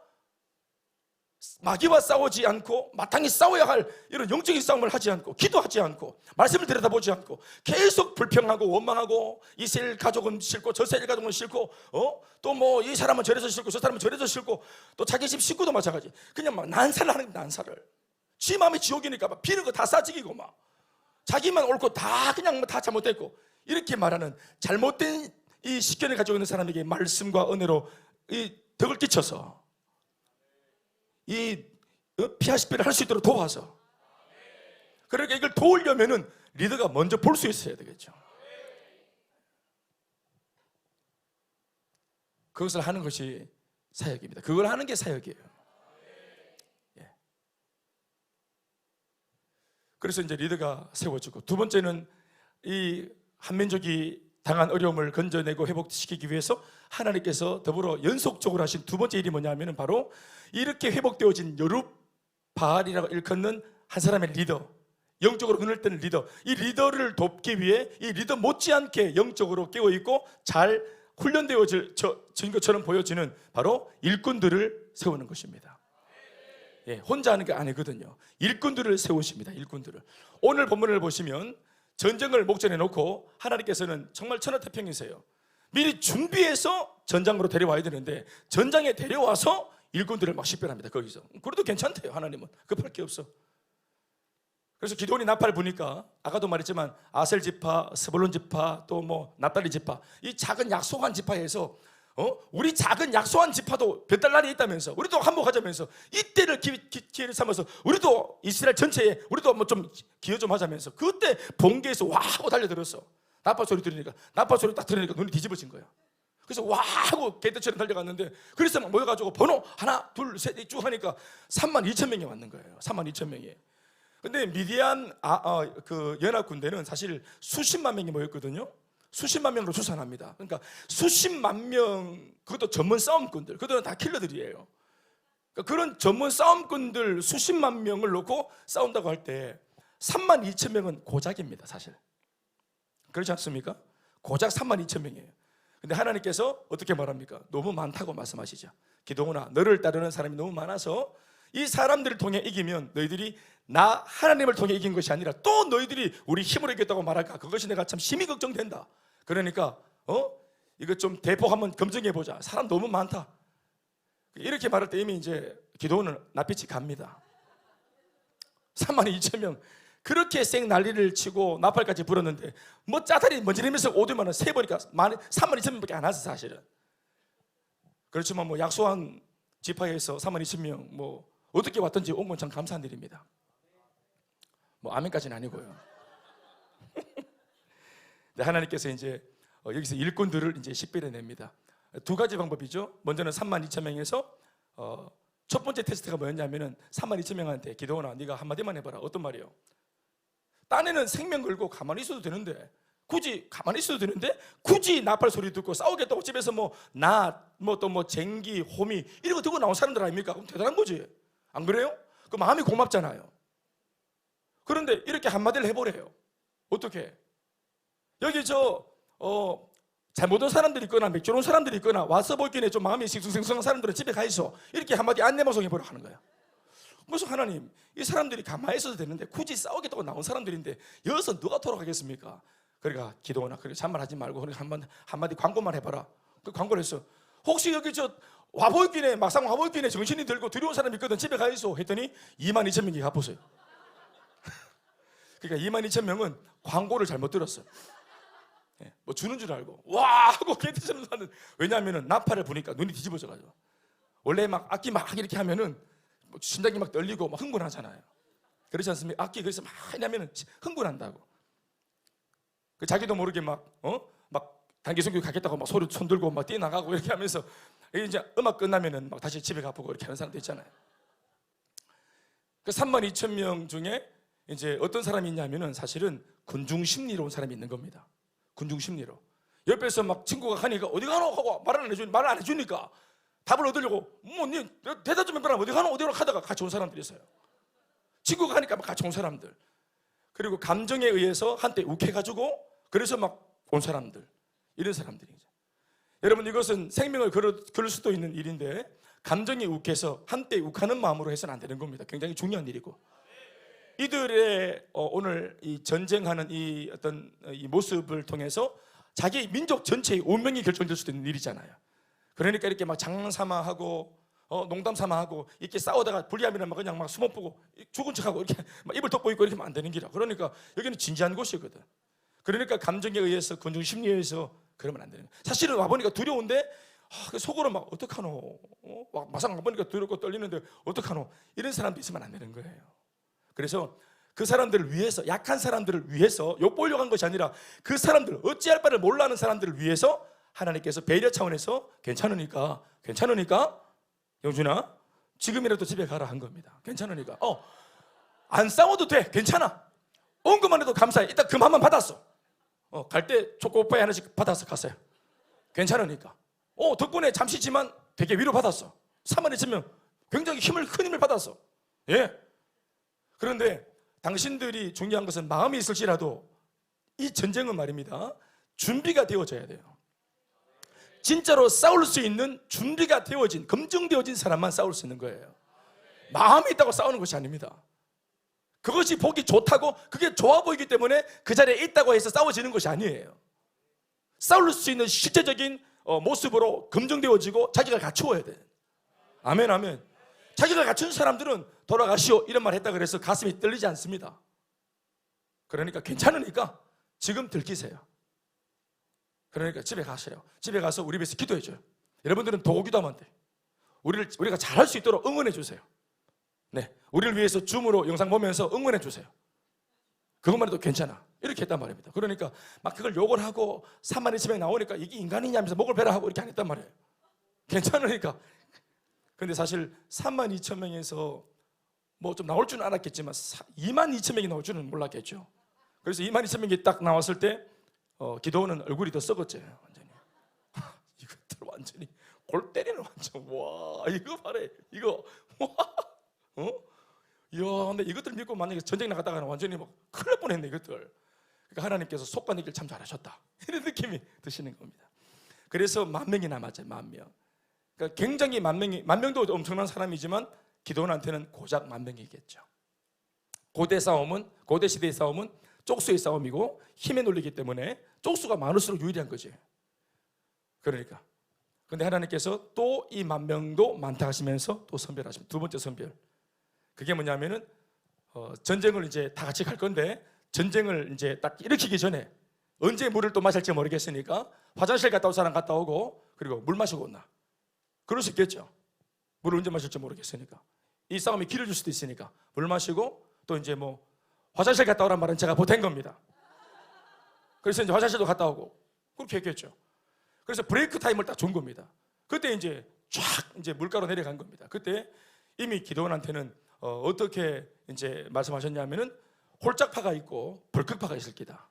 마귀와 싸우지 않고 마땅히 싸워야 할 이런 영적인 싸움을 하지 않고, 기도하지 않고, 말씀을 들여다보지 않고 계속 불평하고 원망하고, 이 셀 가족은 싫고 저 셀 가족은 싫고, 또 뭐 이 사람은 저래서 싫고 저 사람은 저래서 싫고, 또 자기 집 식구도 마찬가지. 그냥 막 난사를 하는 거야. 난사를. 지 마음이 지옥이니까 막 비는 거 다 싸지기고, 막 자기만 옳고 다 그냥 뭐 다 잘못됐고, 이렇게 말하는 잘못된 이 식견을 가지고 있는 사람에게 말씀과 은혜로 이 덕을 끼쳐서 이 피하 식별을 할 수 있도록 도와서, 그러니까 이걸 도우려면은 리더가 먼저 볼 수 있어야 되겠죠. 그것을 하는 것이 사역입니다. 그걸 하는 게 사역이에요. 예. 그래서 이제 리더가 세워지고, 두 번째는 이 한민족이 당한 어려움을 건져내고 회복시키기 위해서 하나님께서 더불어 연속적으로 하신 두 번째 일이 뭐냐면은 바로 이렇게 회복되어진 여룻바알이라고 일컫는 한 사람의 리더, 영적으로 눈을 뜨는 리더, 이 리더를 돕기 위해 이 리더 못지않게 영적으로 깨어있고 잘 훈련되어진 것처럼 보여지는 바로 일꾼들을 세우는 것입니다. 예, 혼자 하는 게 아니거든요. 일꾼들을 세우십니다. 일꾼들을. 오늘 본문을 보시면 전쟁을 목전에 놓고 하나님께서는 정말 천하태평이세요. 미리 준비해서 전장으로 데려와야 되는데 전장에 데려와서 일꾼들을 막 식별합니다. 거기서. 그래도 괜찮대요. 하나님은 급할 게 없어. 그래서 기드온이 나팔을 부니까 아까도 말했지만 아셀 지파, 스불론 지파, 또 뭐 납달리 지파, 이 작은 약소한 지파에서 우리 작은 약소한 지파도 별달날이 있다면서, 우리도 한몫하자면서, 이때를 기회를 삼아서 우리도 이스라엘 전체에 우리도 뭐 좀 기여 좀 하자면서, 그때 번개에서 와 하고 달려들었어. 나팔 소리 들으니까, 나팔 소리 딱 들으니까 눈이 뒤집어진 거야. 그래서 와 하고 개떼처럼 달려갔는데, 그래서 막 모여가지고 번호 하나 둘 셋 쭉 하니까 32,000명이 왔는 거예요. 32,000명이. 근데 미디안 그 연합 군대는 사실 수십만 명이 모였거든요. 수십만 명으로 추산합니다. 그러니까 수십만 명, 그것도 전문 싸움꾼들, 그들은 다 킬러들이에요. 그러니까 그런 전문 싸움꾼들 수십만 명을 놓고 싸운다고 할 때 32,000명은 고작입니다. 사실 그렇지 않습니까? 고작 32,000명이에요. 근데 하나님께서 어떻게 말합니까? 너무 많다고 말씀하시죠. 기도원아, 너를 따르는 사람이 너무 많아서 이 사람들을 통해 이기면 너희들이 나 하나님을 통해 이긴 것이 아니라 또 너희들이 우리 힘으로 이겼다고 말할까? 그것이 내가 참 심히 걱정된다. 그러니까 이거 좀 대폭 한번 검증해보자. 사람 너무 많다. 이렇게 말할 때 이미 이제 기도원은 낯빛이 갑니다. 32,000명 그렇게 생 난리를 치고 나팔까지 불었는데 뭐 짜다리 먼지내면서 오두만은 세보니까 32,000명밖에 안 왔어 사실은. 그렇지만 뭐 약소한 지파에서 32,000명 뭐 어떻게 왔든지 온 건 참 감사한 일입니다. 뭐 아멘까지는 아니고요. 근데 하나님께서 이제 여기서 일꾼들을 이제 식별해냅니다. 두 가지 방법이죠. 먼저는 32,000명에서 첫 번째 테스트가 뭐였냐면은 32,000명한테 기도원아 네가 한마디만 해봐라. 어떤 말이에요? 딴에는 생명 걸고 가만히 있어도 되는데 굳이 나팔 소리 듣고 싸우겠다고 집에서 쟁기, 호미 이런 거 들고 나온 사람들 아닙니까? 그럼 대단한 거지. 안 그래요? 그 마음이 고맙잖아요. 그런데 이렇게 한마디를 해보래요. 어떻게? 여기 잘못 온 사람들이 있거나 맥주 온 사람들이 있거나 와서 보기에 좀 마음이 싱숭생숭한 사람들은 집에 가 있어. 이렇게 한마디 안내방송 해보라 하는 거야. 그래서 하나님, 이 사람들이 가만히 있어도 되는데 굳이 싸우겠다고 나온 사람들인데 여기서 누가 돌아가겠습니까? 그러니까 기도나 그렇게 잔말하지 말고 한마디 광고만 해봐라. 그 광고를 했어. 혹시 여기 막상 와보이길에 정신이 들고 두려운 사람이 있거든. 집에 가 있어. 했더니 22,000명이 가보세요. 그러니까 22,000명은 광고를 잘못 들었어. 뭐 주는 줄 알고 와 하고 개티처럼 사는. 왜냐하면은 나팔을 부니까 눈이 뒤집어져가지고. 원래 막 악기 막 이렇게 하면은 심장이 막 떨리고 막 흥분하잖아요. 그렇지 않습니까? 악기 그래서 막 하냐면은 흥분한다고. 그 자기도 모르게 막 단기성교 가겠다고 막 손 들고 막 뛰어나가고 이렇게 하면서 이제 음악 끝나면은 막 다시 집에 가보고 이렇게 하는 사람도 있잖아요. 그 32,000명 중에 이제 어떤 사람이 있냐면은 사실은 군중 심리로 온 사람이 있는 겁니다. 군중 심리로. 옆에서 막 친구가 가니까 어디 가노 하고 말을 안 해주니까 답을 얻으려고 니 대답 좀 해봐라. 어디 가노 하다가 같이 온 사람들이 있어요. 친구가 가니까 막 같이 온 사람들. 그리고 감정에 의해서 한때 욱해가지고 그래서 막 온 사람들. 이런 사람들이죠. 여러분 이것은 생명을 걸을 수도 있는 일인데 감정이 욱해서 한때 욱하는 마음으로 해서는 안 되는 겁니다. 굉장히 중요한 일이고 이들의 오늘 이 전쟁하는 이 어떤 이 모습을 통해서 자기 민족 전체의 운명이 결정될 수도 있는 일이잖아요. 그러니까 이렇게 막 장난삼아하고 농담삼아하고 이렇게 싸우다가 불리하면 막 그냥 막 숨어보고 죽은 척하고 이렇게 막 입을 덮고 있고 이렇게 하면 안 되는 기라. 그러니까 여기는 진지한 곳이거든. 그러니까 감정에 의해서 군중 심리에 의해서 그러면 안 되는 거예요. 사실은 와보니까 두려운데 속으로 막 어떡하노? 막상 와보니까 두렵고 떨리는데 어떡하노? 이런 사람도 있으면 안 되는 거예요. 그래서 그 사람들을 위해서, 약한 사람들을 위해서 욕보려고 한 것이 아니라 그 사람들, 어찌할 바를 몰라하는 사람들을 위해서 하나님께서 배려 차원에서 괜찮으니까 영준아 지금이라도 집에 가라 한 겁니다. 괜찮으니까 안 싸워도 돼. 괜찮아. 온 것만 해도 감사해. 이따 금한번 받았어. 갈 때 초코파이 하나씩 받아서 갔어요. 괜찮으니까. 덕분에 잠시지만 되게 위로받았어. 32,000명 굉장히 큰 힘을 받았어. 예. 그런데 당신들이 중요한 것은 마음이 있을지라도 이 전쟁은 말입니다. 준비가 되어져야 돼요. 진짜로 싸울 수 있는 준비가 되어진, 검증되어진 사람만 싸울 수 있는 거예요. 마음이 있다고 싸우는 것이 아닙니다. 그것이 보기 좋다고 그게 좋아 보이기 때문에 그 자리에 있다고 해서 싸워지는 것이 아니에요. 싸울 수 있는 실제적인 모습으로 검증되어지고 자기가 갖추어야 돼. 아멘 아멘. 자기가 갖춘 사람들은 돌아가시오 이런 말 했다 그래서 가슴이 떨리지 않습니다. 그러니까 괜찮으니까 지금 들키세요. 그러니까 집에 가세요. 집에 가서 우리 위해서 기도해줘요. 여러분들은 도기도하면 돼. 우리가 잘할 수 있도록 응원해 주세요. 네, 우리를 위해서 줌으로 영상 보면서 응원해 주세요. 그것만 해도 괜찮아. 이렇게 했단 말입니다. 그러니까 막 그걸 욕을 하고 32,000명 나오니까 이게 인간이냐 하면서 목을 베라 하고 이렇게 안 했단 말이에요. 괜찮으니까. 근데 사실 32,000명에서 뭐 좀 나올 줄은 알았겠지만 22,000명이 나올 줄은 몰랐겠죠. 그래서 22,000명이 딱 나왔을 때 기도원은 얼굴이 더 썩었죠. 완전히. 이것들 완전히 골 때리는 완전 와 이거 봐래 이거 와 이야 근데 이것들 믿고 만약에 전쟁 나갔다가는 완전히 막 큰일 날 뻔했네 이것들. 그러니까 하나님께서 속관이길 참 잘하셨다 이런 느낌이 드시는 겁니다. 그래서 10,000명이 남았죠. 10,000명. 그러니까 굉장히 10,000명도 엄청난 사람이지만 기도원한테는 고작 10,000명이겠죠. 고대 시대의 싸움은 쪽수의 싸움이고 힘에 놀리기 때문에 쪽수가 많을수록 유리한 거지. 그러니까 근데 하나님께서 또 이 10,000명도 많다 하시면서 또 선별하십니다. 두 번째 선별. 그게 뭐냐면은 전쟁을 이제 다 같이 갈 건데 전쟁을 이제 딱 일으키기 전에 언제 물을 또 마실지 모르겠으니까 화장실 갔다 올 사람 갔다 오고 그리고 물 마시고 온나. 그럴 수 있겠죠. 물을 언제 마실지 모르겠으니까 이 싸움이 길을 줄 수도 있으니까 물 마시고 또 이제 뭐 화장실 갔다 오란 말은 제가 보탠 겁니다. 그래서 이제 화장실도 갔다 오고 그렇게 얘기했죠. 그래서 브레이크 타임을 딱 준 겁니다. 그때 이제 쫙 이제 물가로 내려간 겁니다. 그때 이미 기도원한테는 어떻게 이제 말씀하셨냐면은 홀짝파가 있고 벌컥파가 있을 기다.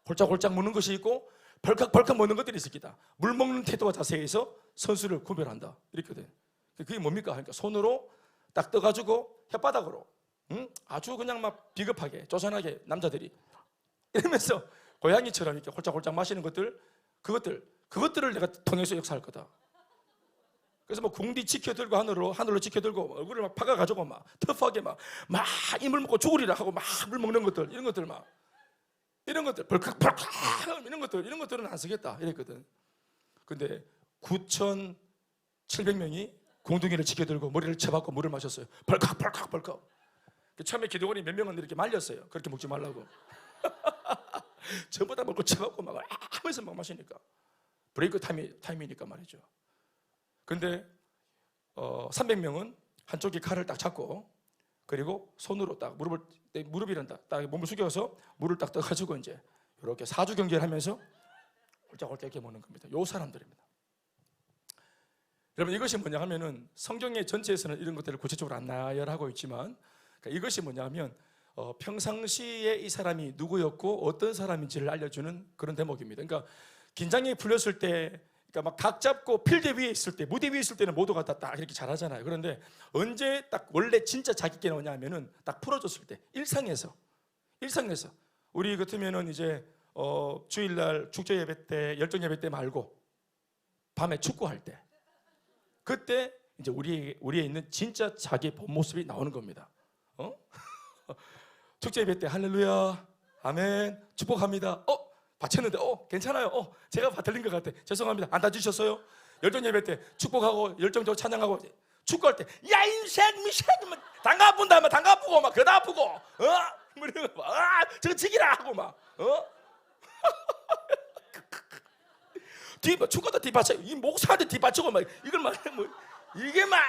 홀짝홀짝 먹는 것이 있고 벌컥벌컥 먹는 것들이 있을 기다. 물 먹는 태도와 자세에서 선수를 구별한다. 이렇게 돼. 그게 뭡니까? 그러니까 손으로 딱 떠가지고 혓바닥으로 아주 그냥 막 비겁하게 쪼잔하게 남자들이 이러면서 고양이처럼 이렇게 홀짝홀짝 마시는 것들 그것들을 내가 통해서 역사할 거다. 그래서 뭐 궁디 지켜들고 하늘로 지켜들고 얼굴을 막 박아가지고 막 터프하게 막 이물 먹고 죽으리라 하고 막 물 먹는 것들 이런 것들 벌컥벌컥 이런 것들은 안 쓰겠다 이랬거든. 근데 9,700명이 공둥이를 지켜들고 머리를 쳐박고 물을 마셨어요. 벌컥. 처음에 기도원이 몇 명은 이렇게 말렸어요. 그렇게 먹지 말라고. 전부 다 먹고 쳐박고 막 하면서 막 마시니까 브레이크 타임이니까 말이죠. 근데 300명은 한쪽에 칼을 딱 잡고 그리고 손으로 딱 무릎이란다 딱 몸을 숙여서 물을 딱 떠가지고 이제 이렇게 사주 경계를 하면서 홀짝홀짝 이렇게 먹는 겁니다. 요 사람들입니다. 여러분 이것이 뭐냐 하면은 성경의 전체에서는 이런 것들을 구체적으로 안 나열하고 있지만 그러니까 이것이 뭐냐면 평상시에 이 사람이 누구였고 어떤 사람인지를 알려주는 그런 대목입니다. 그러니까 긴장이 풀렸을 때 그러니까 막 각 잡고 필드 위에 있을 때 무대 위에 있을 때는 모두가 딱 이렇게 잘하잖아요. 그런데 언제 딱 원래 진짜 자기께 나오냐 하면은 딱 풀어줬을 때 일상에서 우리 같으면은 이제 주일날 축제 예배 때 열정 예배 때 말고 밤에 축구할 때 그때 이제 우리에 있는 진짜 자기 본 모습이 나오는 겁니다. 축제 예배 때 할렐루야 아멘 축복합니다. 바쳤는데 괜찮아요. 제가 바틀린 것 같아. 죄송합니다. 안 다치셨어요? 열정 예배 때 축복하고 열정적으로 찬양하고 축구할 때 야 인생 미생 단가 아픈다 막 단가 아프고 막 그다 아프고 저거 지기라 하고 막 축구도 뒷받쳐 이 목사한테 뒷받치고 막 이걸 막 뭐 이게 막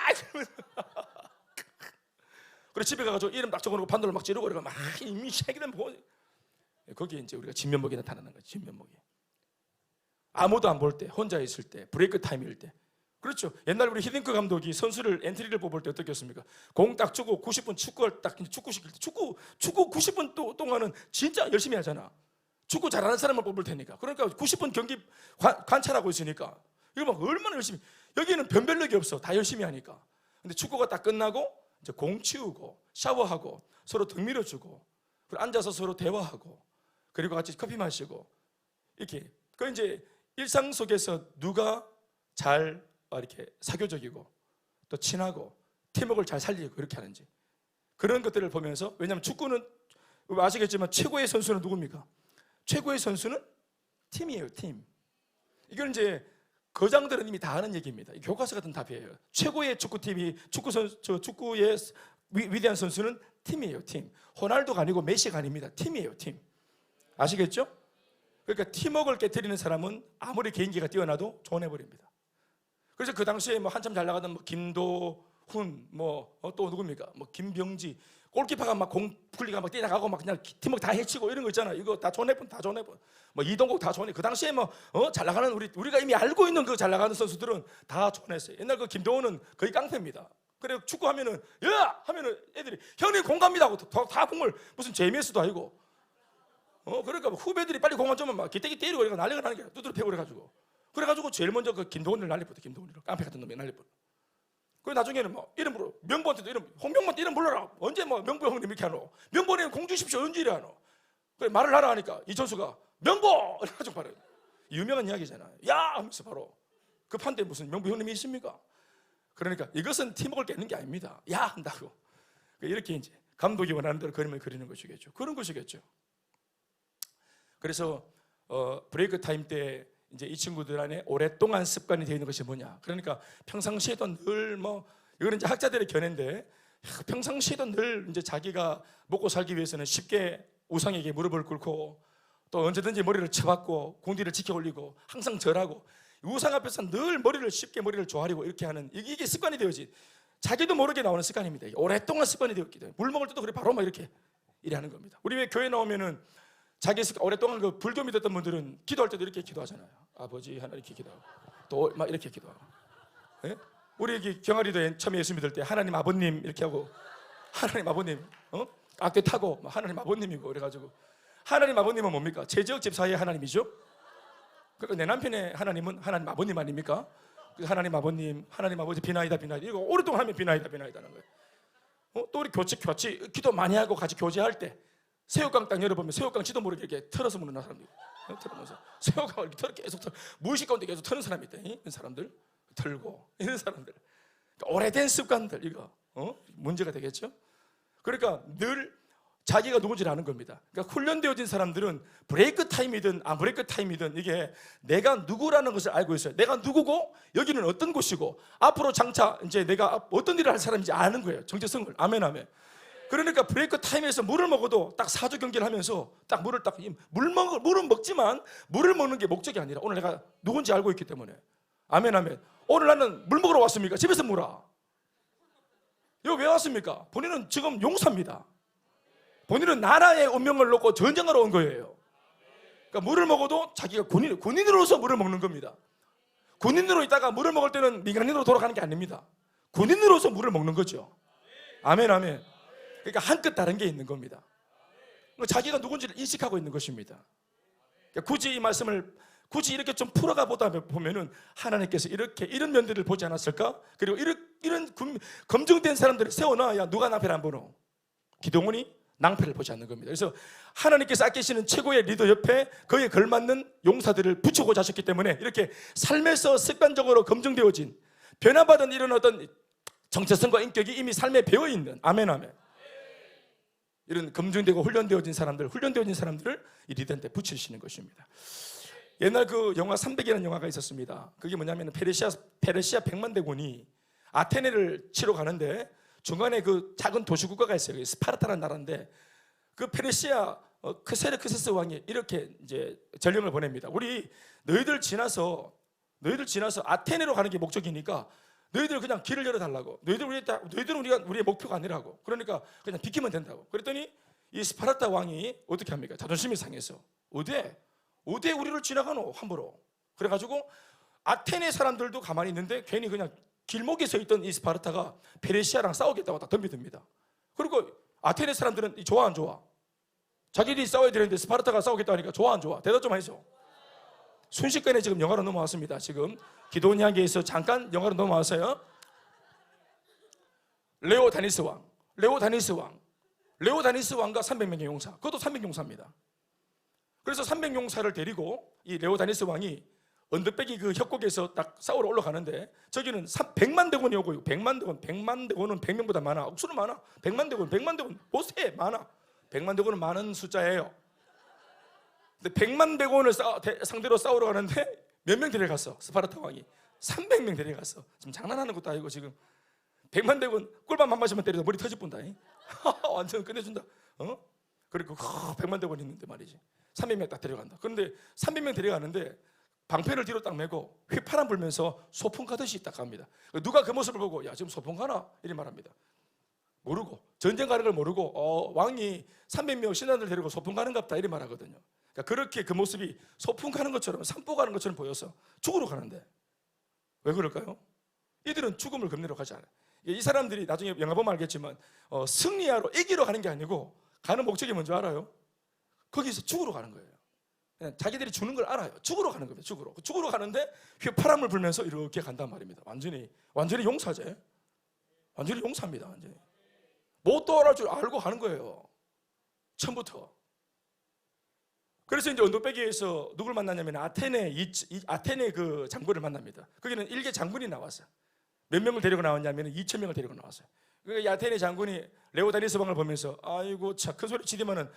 그래 집에 가가지고 이름 딱 적어놓고 판도를 막 찌르고 이러고 막 이미 새기는 뭐 거기에 이제 우리가 진면목이 나타나는 거예요. 진면목이 아무도 안 볼 때 혼자 있을 때 브레이크 타임일 때 그렇죠. 옛날 우리 히딩크 감독이 선수를 엔트리를 뽑을 때 어떻게 했습니까? 공 딱 주고 90분 축구를 딱 축구 시킬 때 축구 90분 동안은 진짜 열심히 하잖아. 축구 잘하는 사람을 뽑을 테니까. 그러니까 90분 경기 관찰하고 있으니까 이거 막 얼마나 열심히 여기는 변별력이 없어. 다 열심히 하니까. 근데 축구가 딱 끝나고 이제 공 치우고 샤워하고 서로 등 밀어주고 그리고 앉아서 서로 대화하고 그리고 같이 커피 마시고 이렇게 그 이제 일상 속에서 누가 잘 이렇게 사교적이고 또 친하고 팀워크를 잘 살리고 이렇게 하는지 그런 것들을 보면서 왜냐하면 축구는 아시겠지만 최고의 선수는 누굽니까? 최고의 선수는 팀이에요. 팀. 이건 이제 거장들은 이미 다 아는 얘기입니다. 교과서 같은 답이에요. 최고의 축구팀이 축구의 위대한 선수는 팀이에요. 팀. 호날두가 아니고 메시가 아닙니다. 팀이에요. 팀. 아시겠죠? 그러니까 팀워크를 깨트리는 사람은 아무리 개인기가 뛰어나도 존해버립니다. 그래서 그 당시에 뭐 한참 잘 나가던 뭐 김도훈 또 누굽니까? 뭐 김병지 골키퍼가 막 공 풀리가 막 뛰어나가고 막 그냥 팀워크 다 해치고 이런 거 있잖아요. 이거 다 존해본 뭐 이동국 다 존해. 그 당시에 뭐 잘 나가는 우리가 이미 알고 있는 그 잘 나가는 선수들은 다 존했어요. 옛날 그 김도훈은 거의 깡패입니다. 그래 축구하면은 야 하면은 애들이 형님 공 갑니다 하고 다 공을 무슨 JMS도 아니고 그러니까 후배들이 빨리 공만 주면 막 기대기 때리고 그러니까 난리가 나는 게 두드려 패고 그래가지고 제일 먼저 그 김도훈을 날리거든. 김도훈이를 깡패 같은 놈이 날리거든. 그리고 나중에는 뭐 이름으로 명보한테도 이름 홍명보한테 이름 불러라. 언제 뭐 명보 형님 이렇게 하노? 명보는 공 주십시오. 언제 이래 하노? 그래 말을 하라 하니까 이천수가 명보 이래가지고 바로 유명한 이야기잖아요. 야 하면서 바로 급한데 무슨 명보 형님이 있습니까? 그러니까 이것은 팀워크를 깨는 게 아닙니다. 야 한다고 이렇게 이제 감독이 원하는 대로 그림을 그리는 것이겠죠. 그런 것이겠죠. 그래서 브레이크 타임 때 이제 이 친구들 안에 오랫동안 습관이 되어 있는 것이 뭐냐? 그러니까 평상시에도 늘 이거는 이제 학자들의 견해인데 평상시에도 늘 이제 자기가 먹고 살기 위해서는 쉽게 우상에게 무릎을 꿇고 또 언제든지 머리를 쳐박고 공디를 지켜 올리고 항상 절하고 우상 앞에서 늘 쉽게 머리를 조아리고 이렇게 하는 이게 습관이 되어지 자기도 모르게 나오는 습관입니다. 오랫동안 습관이 되었기 때문에 물 먹을 때도 그래 바로 막 이렇게 하는 겁니다. 우리 왜 교회 나오면은 자기 오랫동안 그 불교 믿었던 분들은 기도할 때도 이렇게 기도하잖아요. 아버지 하나 이렇게 기도하고 또 막 이렇게 기도하고. 예? 우리 여기 경아리도 처음에 예수 믿을 때 하나님 아버님 이렇게 하고 하나님 아버님 악대 타고 하나님 아버님이고 그래가지고 하나님 아버님은 뭡니까? 제적 집사의 하나님이죠. 그러니까 내 남편의 하나님은 하나님 아버님 아닙니까? 하나님 아버님, 하나님 아버지 비나이다 비나이다 이거 오랫동안 하면 비나이다 비나이다는 거예요. 또 우리 교치 기도 많이 하고 같이 교제할 때 새우깡 딱 열어보면 새우깡 지도 모르게 이렇게 털어서 먹는 사람들 틀어면서 새우깡을 이렇게 계속 무의식 가운데 계속 터는 사람이 있다. 이런 사람들 털고 이런 사람들 그러니까 오래된 습관들 이거 문제가 되겠죠. 그러니까 늘 자기가 누군지를 아는 겁니다. 그러니까 훈련되어진 사람들은 브레이크 타임이든 안 브레이크 타임이든 이게 내가 누구라는 것을 알고 있어요. 내가 누구고 여기는 어떤 곳이고 앞으로 장차 이제 내가 어떤 일을 할 사람인지 아는 거예요. 정체성을. 아멘 아멘. 그러니까 브레이크 타임에서 물을 먹어도 딱 사주 경계를 하면서 딱 물을 물은 먹지만 물을 먹는 게 목적이 아니라 오늘 내가 누군지 알고 있기 때문에. 아멘 아멘. 오늘 나는 물 먹으러 왔습니까? 집에서 물아. 여기 왜 왔습니까? 본인은 지금 용사입니다. 본인은 나라의 운명을 놓고 전쟁하러 온 거예요. 그러니까 물을 먹어도 자기가 군인으로서 물을 먹는 겁니다. 군인으로 있다가 물을 먹을 때는 민간인으로 돌아가는 게 아닙니다. 군인으로서 물을 먹는 거죠. 아멘 아멘. 그러니까 한끗 다른 게 있는 겁니다. 자기가 누군지를 인식하고 있는 것입니다. 그러니까 굳이 이 말씀을 이렇게 좀 풀어가 보다 보면은 하나님께서 이런 면들을 보지 않았을까? 그리고 이런 검증된 사람들을 세워놔야 누가 낭패를 안 보노? 기동원이 낭패를 보지 않는 겁니다. 그래서 하나님께서 아끼시는 최고의 리더 옆에 그에 걸맞는 용사들을 붙이고자 하셨기 때문에 이렇게 삶에서 습관적으로 검증되어진 변화받은 이런 어떤 정체성과 인격이 이미 삶에 배어있는 아멘 아멘. 이런 검증되고 훈련되어진 사람들을 이 리더한테 붙이시는 것입니다. 옛날 그 영화 300이라는 영화가 있었습니다. 그게 뭐냐면 페르시아 백만대군이 아테네를 치러 가는데 중간에 그 작은 도시국가가 있어요. 스파르타라는 나라인데 그 페르시아 크세르크세스 왕이 이렇게 이제 전령을 보냅니다. 너희들 지나서 아테네로 가는 게 목적이니까 너희들 그냥 길을 열어달라고. 너희들은 우리의 목표가 아니라고. 그러니까 그냥 비키면 된다고. 그랬더니 이 스파르타 왕이 어떻게 합니까? 자존심이 상해서 어디 우리를 지나가노 함부로. 그래가지고 아테네 사람들도 가만히 있는데 괜히 그냥 길목에 서 있던 이 스파르타가 페르시아랑 싸우겠다고 딱 덤비듭니다. 그리고 아테네 사람들은 좋아 안 좋아? 자기들이 싸워야 되는데 스파르타가 싸우겠다 하니까 좋아 안 좋아? 대답 좀 하시죠. 순식간에 지금 영화로 넘어왔습니다. 지금 기도원 이야기에서 잠깐 영화로 넘어왔어요. 레오 다니스 왕과 300명의 용사. 그것도 300용사입니다. 그래서 300용사를 데리고 이 레오 다니스 왕이 언덕배기 그 협곡에서 딱 싸우러 올라가는데 저기는 100만 대군이 오고 100만 대군은 100명보다 많아. 억수로 많아. 100만 대군 보세 많아. 100만 대군은 많은 숫자예요. 근데 100만 대군을 상대로 싸우러 가는데 몇 명 데려갔어? 스파르타 왕이 300명 데려갔어. 지금 장난하는 것도 아니고 지금 100만 대군 꿀밤 한 마시면 때려도 머리 터질 뿐다. 완전 끝내준다. 그리고 100만 대군 있는데 말이지 300명 딱 데려간다. 그런데 300명 데려가는데 방패를 뒤로 딱 메고 휘파람 불면서 소풍 가듯이 딱 갑니다. 누가 그 모습을 보고 야 지금 소풍 가나? 이렇게 말합니다. 모르고 전쟁 가는 걸 모르고 왕이 300명 신하들 데리고 소풍 가는갑다 이렇게 말하거든요. 그러니까 그렇게 그 모습이 소풍 가는 것처럼 산보 가는 것처럼 보여서 죽으러 가는데 왜 그럴까요? 이들은 죽음을 금내러 가지 않아요. 이 사람들이 나중에 영화 보면 알겠지만 승리하러 이기러 가는 게 아니고 가는 목적이 뭔지 알아요? 거기서 죽으러 가는 거예요. 그냥 자기들이 죽는 걸 알아요. 죽으러 가는 겁니다. 죽으러 가는데 휘파람을 불면서 이렇게 간단 말입니다. 완전히 용사제. 완전히 용사입니다. 완전히 못 돌아올 줄 알고 가는 거예요. 처음부터. 그래서 이제 언덕배기에서 누굴 만나냐면 아테네 그 장군을 만납니다. 거기는 일개 장군이 나왔어요. 몇 명을 데리고 나왔냐면 2,000명을 데리고 나왔어요. 그러니까 이 아테네 장군이 레오다니스 왕을 보면서 아이고 참 큰 소리 치더만은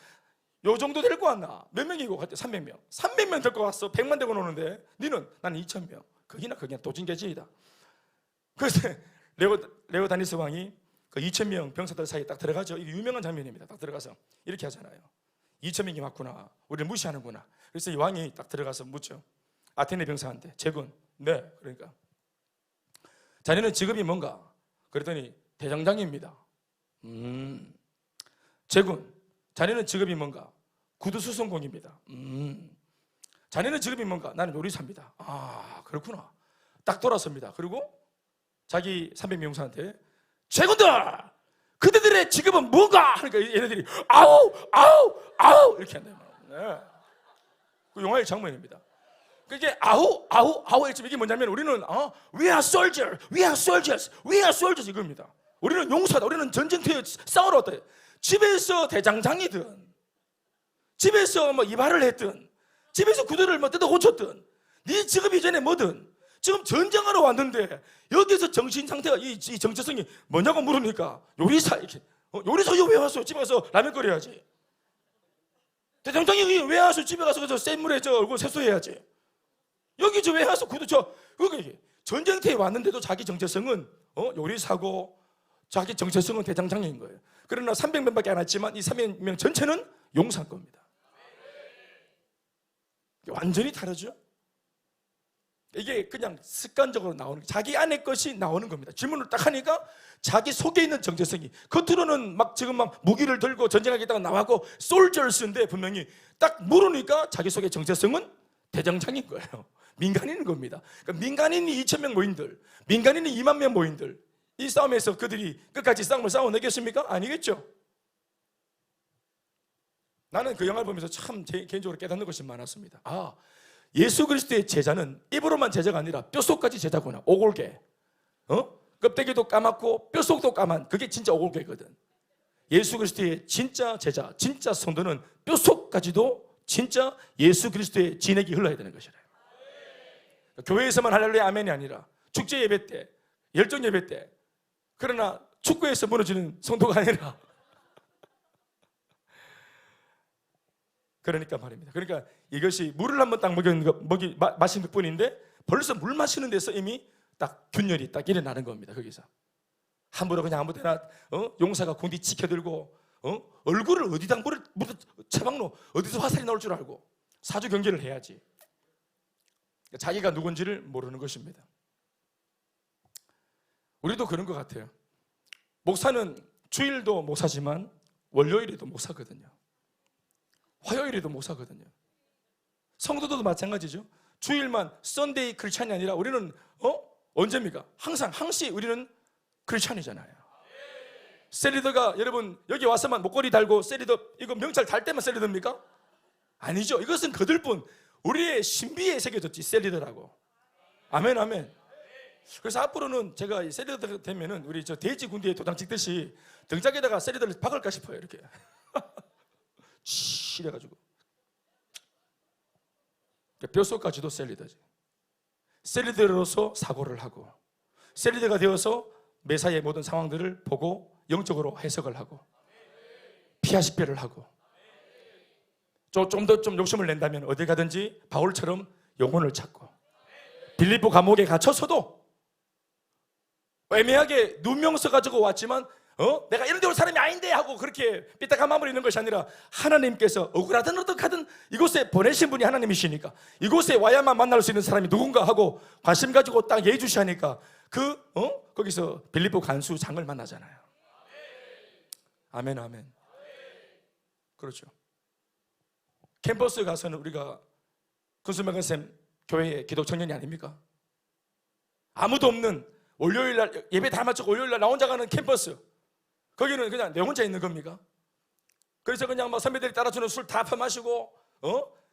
요 정도 데리고 왔나? 몇 명이고? 그때 300명. 300명 데리고 왔어. 100만 데리고 오는데 나는 2,000명. 거기나 도진개지이다. 그래서 레오다니스 왕이 그 2,000명 병사들 사이에 딱 들어가죠. 이게 유명한 장면입니다. 딱 들어가서 이렇게 하잖아요. 2,000명이 왔구나. 우리를 무시하는구나. 그래서 이 왕이 딱 들어가서 묻죠. 아테네 병사한테 제군. 네. 그러니까 자네는 직업이 뭔가? 그랬더니 대장장입니다. 제군. 자네는 직업이 뭔가? 구두 수선공입니다. 자네는 직업이 뭔가? 나는 요리사입니다. 아, 그렇구나. 딱 돌아섭니다. 그리고 자기 300명사한테 최군들! 그대들의 직업은 뭔가? 하니까 얘네들이 아우 아우 아우 이렇게 한다. 네. 그 영화의 장면입니다. 그게 아우 아우 아우 이게 뭐냐면 우리는 we are soldiers, we are soldiers, we are soldiers 이겁니다. 우리는 용사다. 우리는 전쟁터에 싸우러 왔다. 집에서 대장장이든 집에서 뭐 이발을 했든 집에서 구두를 뭐 뜯어 고쳤든 네 직업이 전에 뭐든 지금 전쟁하러 왔는데 여기서 정신 상태가 이 정체성이 뭐냐고 물으니까 요리사 이렇게 요리사 이거 왜 왔어요? 집에 가서 라면 끓여야지. 대장장이 왜 왔어요? 집에 가서 센 물에 얼굴 세수해야지. 여기 왜 와서 구두 그게 전쟁터에 왔는데도 자기 정체성은 요리사고 자기 정체성은 대장장인 거예요. 그러나 300명밖에 안 왔지만 이 300명 전체는 용사인 겁니다. 완전히 다르죠. 이게 그냥 습관적으로 나오는 자기 안의 것이 나오는 겁니다. 질문을 딱 하니까 자기 속에 있는 정체성이 겉으로는 막 지금 막 무기를 들고 전쟁하겠다고 나와고 솔저스인데 분명히 딱 물으니까 자기 속의 정체성은 대장장인 거예요. 민간인인 겁니다. 그러니까 민간인이 2,000명 모인들, 민간인이 2만 명 모인들 이 싸움에서 그들이 끝까지 싸움을 싸워내겠습니까? 아니겠죠. 나는 그 영화를 보면서 참 개인적으로 깨닫는 것이 많았습니다. 예수 그리스도의 제자는 입으로만 제자가 아니라 뼛속까지 제자구나. 오골계. 껍데기도 까맣고 뼛속도 까만 그게 진짜 오골계거든. 예수 그리스도의 진짜 제자, 진짜 성도는 뼛속까지도 진짜 예수 그리스도의 진액이 흘러야 되는 것이래요. 교회에서만 할렐루야 아멘이 아니라 축제 예배 때, 열정 예배 때, 그러나 축구에서 무너지는 성도가 아니라 그러니까 말입니다. 그러니까 이것이 물을 한번 딱 마신 것 뿐인데 벌써 물 마시는 데서 이미 딱 균열이 딱 일어나는 겁니다. 거기서 함부로 그냥 아무 데나 용사가 군디 지켜들고 얼굴을 어디다 물을 처박노 어디서 화살이 나올 줄 알고 사주 경계를 해야지. 자기가 누군지를 모르는 것입니다. 우리도 그런 것 같아요. 목사는 주일도 목사지만 월요일에도 목사거든요. 화요일에도 목사거든요. 성도들도 마찬가지죠. 주일만 썬데이 크리스찬이 아니라 우리는 언제입니까? 항시 우리는 크리스찬이잖아요. 셀리더가 여러분 여기 와서만 목걸이 달고 셀리더 이거 명찰 달 때만 셀리더입니까? 아니죠. 이것은 거들 뿐 우리의 신비에 새겨졌지 셀리더라고. 아멘 아멘. 그래서 앞으로는 제가 셀리더 되면은 우리 저 돼지 군대에 도장 찍듯이 등짝에다가 셀리더를 박을까 싶어요. 이렇게 이래가지고 뼛속까지도 셀리더지. 셀리더로서 사고를 하고 셀리더가 되어서 매사의 모든 상황들을 보고 영적으로 해석을 하고 피아식별을 하고 좀 더 욕심을 낸다면 어디 가든지 바울처럼 영혼을 찾고 빌립보 감옥에 갇혔어도 애매하게 누명서 가지고 왔지만 내가 이런 데 올 사람이 아닌데 하고 그렇게 삐딱한 마음으로 있는 것이 아니라 하나님께서 억울하든 어떡하든 이곳에 보내신 분이 하나님이시니까 이곳에 와야만 만날 수 있는 사람이 누군가 하고 관심 가지고 딱 예의주시하니까 거기서 빌립보 간수장을 만나잖아요. 아멘 아멘. 그렇죠. 캠퍼스에 가서는 우리가 군수명건쌤 교회의 기독 청년이 아닙니까? 아무도 없는 월요일날 예배 다 마치고 월요일날 나 혼자 가는 캠퍼스 거기는 그냥 내 혼자 있는 겁니까? 그래서 그냥 막 선배들이 따라주는 술 다 퍼마시고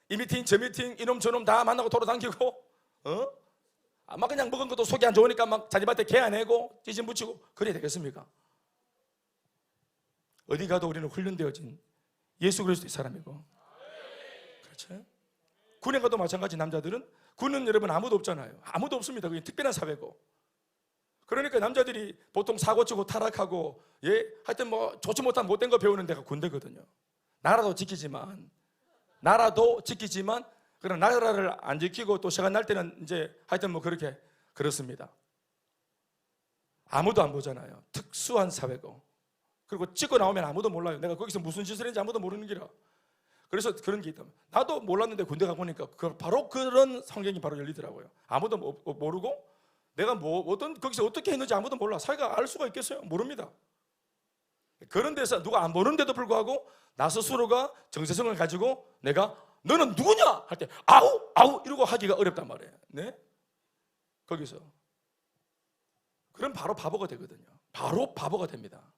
이 미팅 저 미팅 이놈 저놈 다 만나고 돌아다니고 막 그냥 먹은 것도 속이 안 좋으니까 막 자리밭에 개 안 내고 찌짐 붙이고 그래야 되겠습니까? 어디 가도 우리는 훈련되어진 예수 그리스도의 사람이고 그렇죠? 군에 가도 마찬가지. 남자들은 군은 여러분 아무도 없잖아요. 아무도 없습니다. 그게 특별한 사회고 그러니까 남자들이 보통 사고치고 타락하고 하여튼 뭐 좋지 못한 못된 거 배우는 데가 군대거든요. 나라도 지키지만 그런 나라를 안 지키고 또 시간 날 때는 이제 하여튼 뭐 그렇게 그렇습니다. 아무도 안 보잖아요. 특수한 사회고 그리고 찍고 나오면 아무도 몰라요. 내가 거기서 무슨 짓을 했는지 아무도 모르는 기라. 그래서 그런 게 있다. 나도 몰랐는데 군대 가보니까 바로 그런 환경이 바로 열리더라고요. 아무도 모르고 내가 거기서 어떻게 했는지 아무도 몰라. 사회가 알 수가 있겠어요? 모릅니다. 그런 데서 누가 안 보는데도 불구하고 나 스스로가 정체성을 가지고 내가 너는 누구냐 할 때 아우 아우 이러고 하기가 어렵단 말이에요. 네? 거기서 그럼 바로 바보가 되거든요. 바로 바보가 됩니다.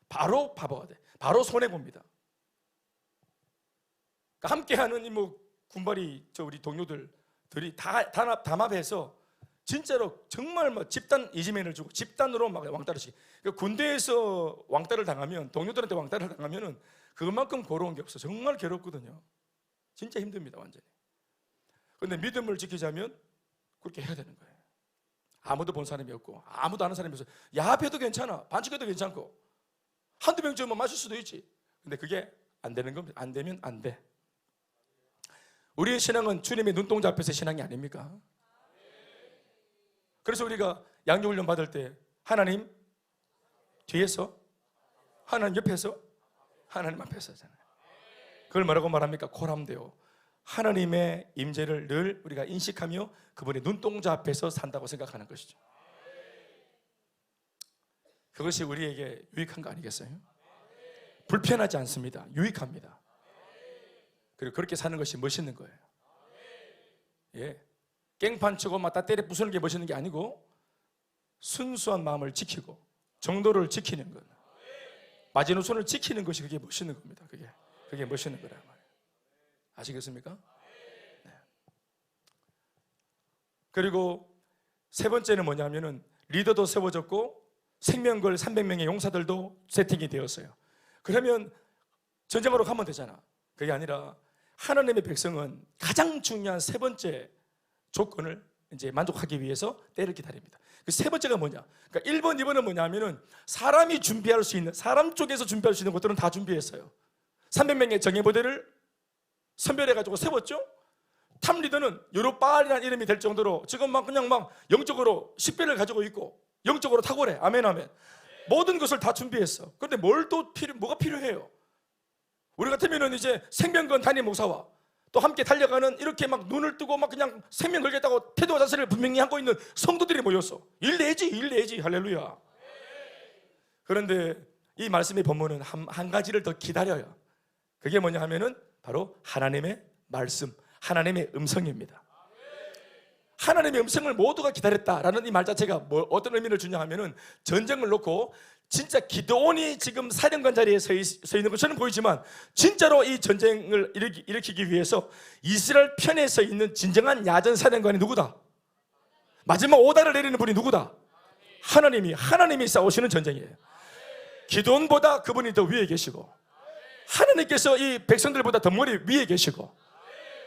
바로 바보가 돼. 바로 손해 봅니다. 그러니까 함께하는 이 뭐 군발이 우리 동료들이 다 담합해서 진짜로 정말 뭐 집단 이지맨을 주고 집단으로 막 왕따를 시키. 그러니까 군대에서 왕따를 당하면 동료들한테 왕따를 당하면은 그만큼 고로운 게 없어. 정말 괴롭거든요. 진짜 힘듭니다, 완전히. 그런데 믿음을 지키자면 그렇게 해야 되는 거예요. 아무도 본 사람이 없고 아무도 아는 사람이 없어. 야합해도 괜찮아. 반칙해도 괜찮고 한두 병쯤은 마실 수도 있지. 근데 그게 안 되는 겁니다. 안 되면 안 돼. 우리의 신앙은 주님의 눈동자 앞에서의 신앙이 아닙니까? 그래서 우리가 양육훈련 받을 때 하나님 뒤에서, 하나님 옆에서, 하나님 앞에서 하잖아요. 그걸 뭐라고 말합니까? 코람데오. 하나님의 임재를 늘 우리가 인식하며 그분의 눈동자 앞에서 산다고 생각하는 것이죠. 그것이 우리에게 유익한 거 아니겠어요? 불편하지 않습니다. 유익합니다. 그리고 그렇게 사는 것이 멋있는 거예요. 예, 깽판 치고 막 다 때려 부수는 게 멋있는 게 아니고 순수한 마음을 지키고 정도를 지키는 것, 마지노선을 지키는 것이 그게 멋있는 겁니다. 그게 멋있는 거란 말이에요. 아시겠습니까? 네. 그리고 세 번째는 뭐냐면은 리더도 세워졌고 생명걸 300명의 용사들도 세팅이 되었어요. 그러면 전쟁으로 가면 되잖아. 그게 아니라 하나님의 백성은 가장 중요한 세 번째 조건을 이제 만족하기 위해서 때를 기다립니다. 그 세 번째가 뭐냐? 그러니까 1번, 2번은 뭐냐면은 사람이 준비할 수 있는, 사람 쪽에서 준비할 수 있는 것들은 다 준비했어요. 300명의 정예부대를 선별해가지고 세웠죠? 탑 리더는 여룹바알이라는 이름이 될 정도로 지금 막 그냥 막 영적으로 식별을 가지고 있고 영적으로 탁월해. 아멘, 아멘. 모든 것을 다 준비했어. 그런데 뭐가 필요해요? 우리 같으면은 이제 생명건 담임 목사와 또 함께 달려가는 이렇게 막 눈을 뜨고 막 그냥 생명 걸겠다고 태도와 자세를 분명히 하고 있는 성도들이 모였어. 일 내지 할렐루야. 그런데 이 말씀의 본문은 한 가지를 더 기다려요. 그게 뭐냐 하면은 바로 하나님의 말씀, 하나님의 음성입니다. 하나님의 음성을 모두가 기다렸다라는 이 말 자체가 어떤 의미를 주냐 하면은 전쟁을 놓고 진짜 기드온이 지금 사령관 자리에 서 있는 것처럼 보이지만 진짜로 이 전쟁을 일으키기 위해서 이스라엘 편에 서 있는 진정한 야전 사령관이 누구다? 마지막 오다를 내리는 분이 누구다? 하나님이 싸우시는 전쟁이에요. 기드온보다 그분이 더 위에 계시고 하나님께서 이 백성들보다 더 머리 위에 계시고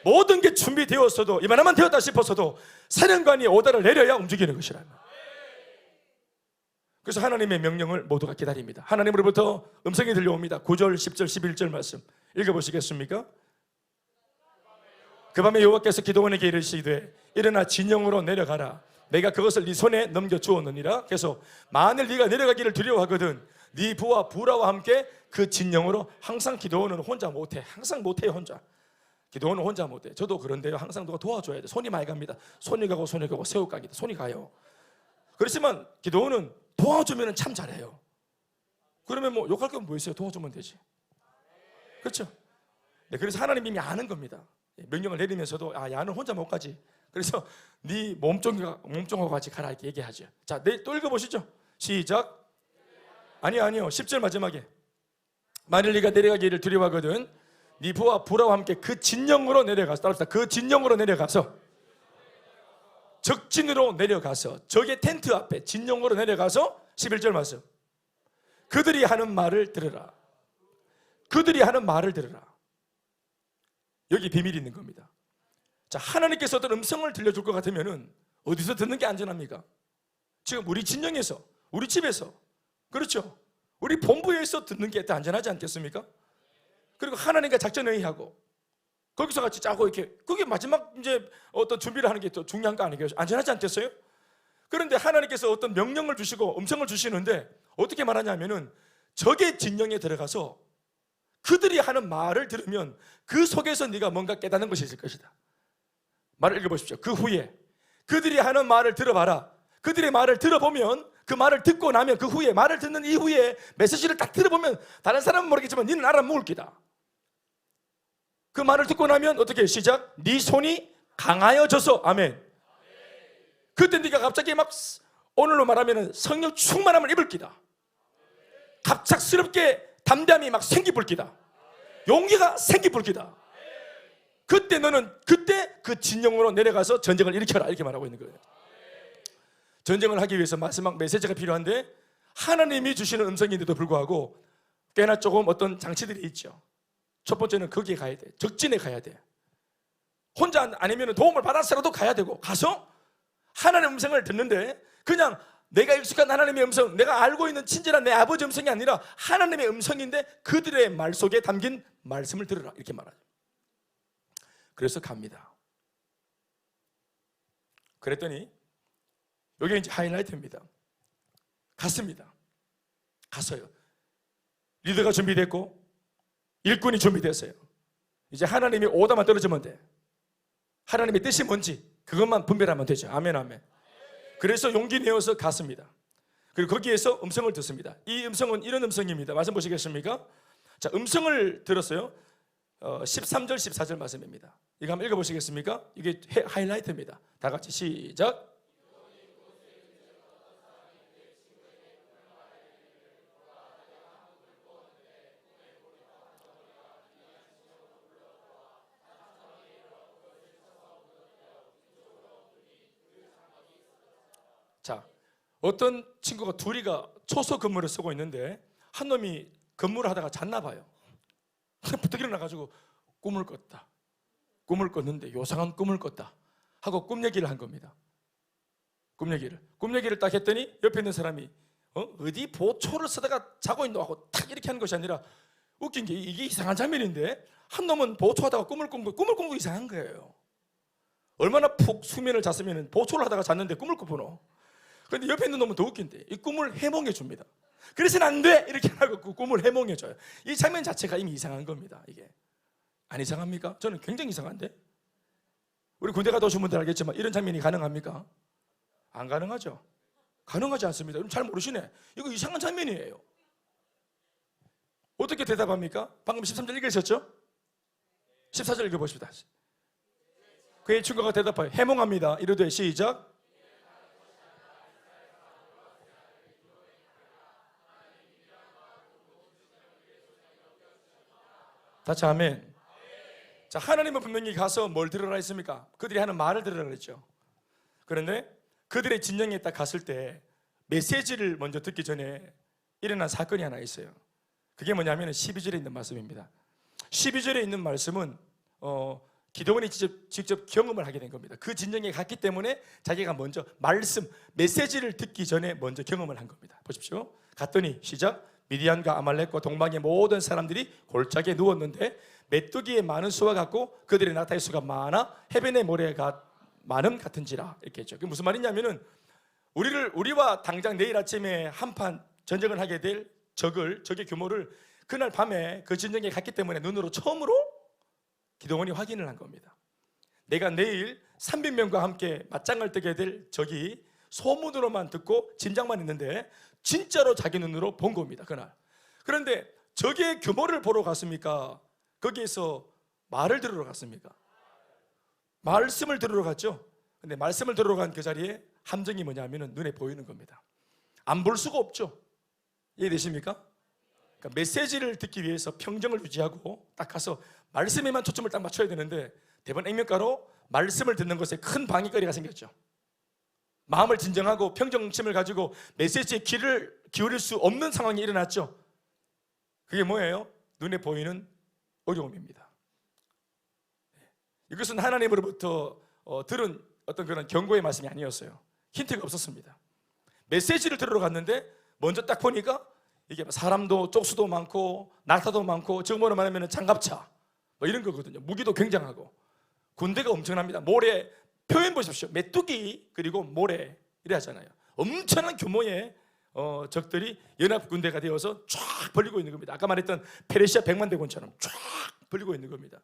모든 게 준비되었어도 이만하면 되었다 싶었어도 사령관이 오다를 내려야 움직이는 것이라는 거예요. 그래서 하나님의 명령을 모두가 기다립니다. 하나님으로부터 음성이 들려옵니다. 9절, 10절, 11절 말씀 읽어보시겠습니까? 그 밤에 여호와께서 기드온에게 이르시되 일어나 진영으로 내려가라. 내가 그것을 네 손에 넘겨주었느니라. 그래서 만일 네가 내려가기를 두려워하거든 네 부와 부라와 함께 그 진영으로. 항상 기드온은 혼자 못해. 항상 못해요. 혼자. 기도는 혼자 못해. 저도 그런데요. 항상 누가 도와줘야 돼. 손이 많이 갑니다. 손이 가고 새우깡이다. 손이 가요. 그렇지만 기도는 도와주면 참 잘해요. 그러면 뭐 욕할 건 뭐 있어요? 도와주면 되지. 그렇죠? 네, 그래서 하나님 이미 아는 겁니다. 명령을 내리면서도 야는 혼자 못 가지. 그래서 네 몸종하고 같이 가라 이렇게 얘기하죠. 자, 또 읽어보시죠. 시작. 아니요. 10절 마지막에 만일 네가 내려가기를 두려워하거든 네 부와 부라와 함께 그 진영으로 내려가서 따라합시다. 그 진영으로 내려가서 적진으로 내려가서 적의 텐트 앞에 진영으로 내려가서 11절 말씀 그들이 하는 말을 들으라. 그들이 하는 말을 들으라. 여기 비밀이 있는 겁니다. 자, 하나님께서 어떤 음성을 들려줄 것 같으면은 어디서 듣는 게 안전합니까? 지금 우리 진영에서, 우리 집에서, 그렇죠? 우리 본부에서 듣는 게 더 안전하지 않겠습니까? 그리고 하나님과 작전 회의하고 거기서 같이 짜고 이렇게 그게 마지막 이제 어떤 준비를 하는 게 더 중요한 거 아니겠어요? 안전하지 않겠어요? 그런데 하나님께서 어떤 명령을 주시고 음성을 주시는데 어떻게 말하냐면은 적의 진영에 들어가서 그들이 하는 말을 들으면 그 속에서 네가 뭔가 깨닫는 것이 있을 것이다. 말을 읽어보십시오. 그 후에 그들이 하는 말을 들어봐라. 그들의 말을 들어보면 그 말을 듣고 나면 그 후에 말을 듣는 이후에 메시지를 딱 들어보면 다른 사람은 모르겠지만 니는 알아먹을 기다. 그 말을 듣고 나면 어떻게 시작? 네 손이 강하여져서 아멘. 그때 네가 갑자기 막 오늘로 말하면 성령 충만함을 입을 기다. 갑작스럽게 담담이 막 생기불 기다. 용기가 생기불 기다. 그때 너는 그때 그 진영으로 내려가서 전쟁을 일으켜라 이렇게 말하고 있는 거예요. 전쟁을 하기 위해서 마지막 메시지가 필요한데 하나님이 주시는 음성인데도 불구하고 꽤나 조금 어떤 장치들이 있죠. 첫 번째는 거기에 가야 돼. 적진에 가야 돼. 혼자 아니면 도움을 받아서라도 가야 되고 가서 하나님의 음성을 듣는데 그냥 내가 익숙한 하나님의 음성, 내가 알고 있는 친절한 내 아버지 음성이 아니라 하나님의 음성인데 그들의 말 속에 담긴 말씀을 들으라 이렇게 말하죠. 그래서 갑니다. 그랬더니 여기 이제 하이라이트입니다. 갔습니다. 갔어요. 리더가 준비됐고 일꾼이 준비됐어요. 이제 하나님이 오다만 떨어지면 돼. 하나님의 뜻이 뭔지 그것만 분별하면 되죠. 아멘 아멘. 그래서 용기 내어서 갔습니다. 그리고 거기에서 음성을 듣습니다. 이 음성은 이런 음성입니다. 말씀 보시겠습니까? 자, 음성을 들었어요. 13절 14절 말씀입니다. 이거 한번 읽어보시겠습니까? 이게 하이라이트입니다. 다 같이 시작. 자, 어떤 친구가 둘이가 초소 근무를 쓰고 있는데 한 놈이 근무를 하다가 잤나 봐요. 부탁 일어나가지고 꿈을 꿨다. 꿈을 꿨는데 요상한 꿈을 꿨다 하고 꿈 얘기를 한 겁니다. 꿈 얘기를 딱 했더니 옆에 있는 사람이 어디 보초를 쓰다가 자고 있노 하고 탁 이렇게 하는 것이 아니라 웃긴 게 이게 이상한 장면인데 한 놈은 보초하다가 꿈을 꾼 거 이상한 거예요. 얼마나 푹 수면을 잤으면 보초를 하다가 잤는데 꿈을 꾸노. 그런데 옆에 있는 놈은 더 웃긴데 이 꿈을 해몽해 줍니다. 그래서는 안 돼! 이렇게 하고 그 꿈을 해몽해 줘요. 이 장면 자체가 이미 이상한 겁니다. 이게 안 이상합니까? 저는 굉장히 이상한데 우리 군대 갔다 오신 분들 알겠지만 이런 장면이 가능합니까? 안 가능하죠. 가능하지 않습니다. 여러분 잘 모르시네. 이거 이상한 장면이에요. 어떻게 대답합니까? 방금 13절 읽으셨죠? 14절 읽어보십시다. 그의 친구가 대답하여 해몽합니다. 이르되 시작. 다시 아멘. 자, 하나님은 분명히 가서 뭘 들으라 했습니까? 그들이 하는 말을 들으라 그랬죠. 그런데 그들의 진영에 딱 갔을 때 메시지를 먼저 듣기 전에 일어난 사건이 하나 있어요. 그게 뭐냐면 12절에 있는 말씀입니다. 12절에 있는 말씀은 기도원이 직접 경험을 하게 된 겁니다. 그 진영에 갔기 때문에 자기가 먼저 말씀, 메시지를 듣기 전에 먼저 경험을 한 겁니다. 보십시오. 갔더니 시작. 미디안과 아말렉과 동방의 모든 사람들이 골짜기에 누웠는데 메뚜기의 많은 수와 같고 그들의 낙타의 수가 많아 해변의 모래가 많음 같은지라 이렇게 했죠. 그게 무슨 말이냐면은 우리와 당장 내일 아침에 한판 전쟁을 하게 될 적의 규모를 그날 밤에 그 진영에 갔기 때문에 눈으로 처음으로 기도원이 확인을 한 겁니다. 내가 내일 300명과 함께 맞짱을 뜨게 될 적이 소문으로만 듣고 짐작만 했는데 진짜로 자기 눈으로 본 겁니다. 그날. 그런데 적의 규모를 보러 갔습니까? 거기에서 말을 들으러 갔습니까? 말씀을 들으러 갔죠. 근데 말씀을 들으러 간 그 자리에 함정이 뭐냐면 눈에 보이는 겁니다. 안 볼 수가 없죠. 이해되십니까? 그러니까 메시지를 듣기 위해서 평정을 유지하고 딱 가서 말씀에만 초점을 딱 맞춰야 되는데 대번 액면가로 말씀을 듣는 것에 큰 방해거리가 생겼죠. 마음을 진정하고 평정심을 가지고 메시지에 귀를 기울일 수 없는 상황이 일어났죠. 그게 뭐예요? 눈에 보이는 어려움입니다. 이것은 하나님으로부터 들은 어떤 그런 경고의 말씀이 아니었어요. 힌트가 없었습니다. 메시지를 들으러 갔는데 먼저 딱 보니까 이게 사람도 쪽수도 많고 낙타도 많고 정보로 말하면 장갑차 뭐 이런 거거든요. 무기도 굉장하고 군대가 엄청납니다. 모래 표현 보십시오. 메뚜기 그리고 모래 이래 하잖아요. 엄청난 규모의 적들이 연합군대가 되어서 쫙 벌리고 있는 겁니다. 아까 말했던 페르시아 백만대군처럼 쫙 벌리고 있는 겁니다.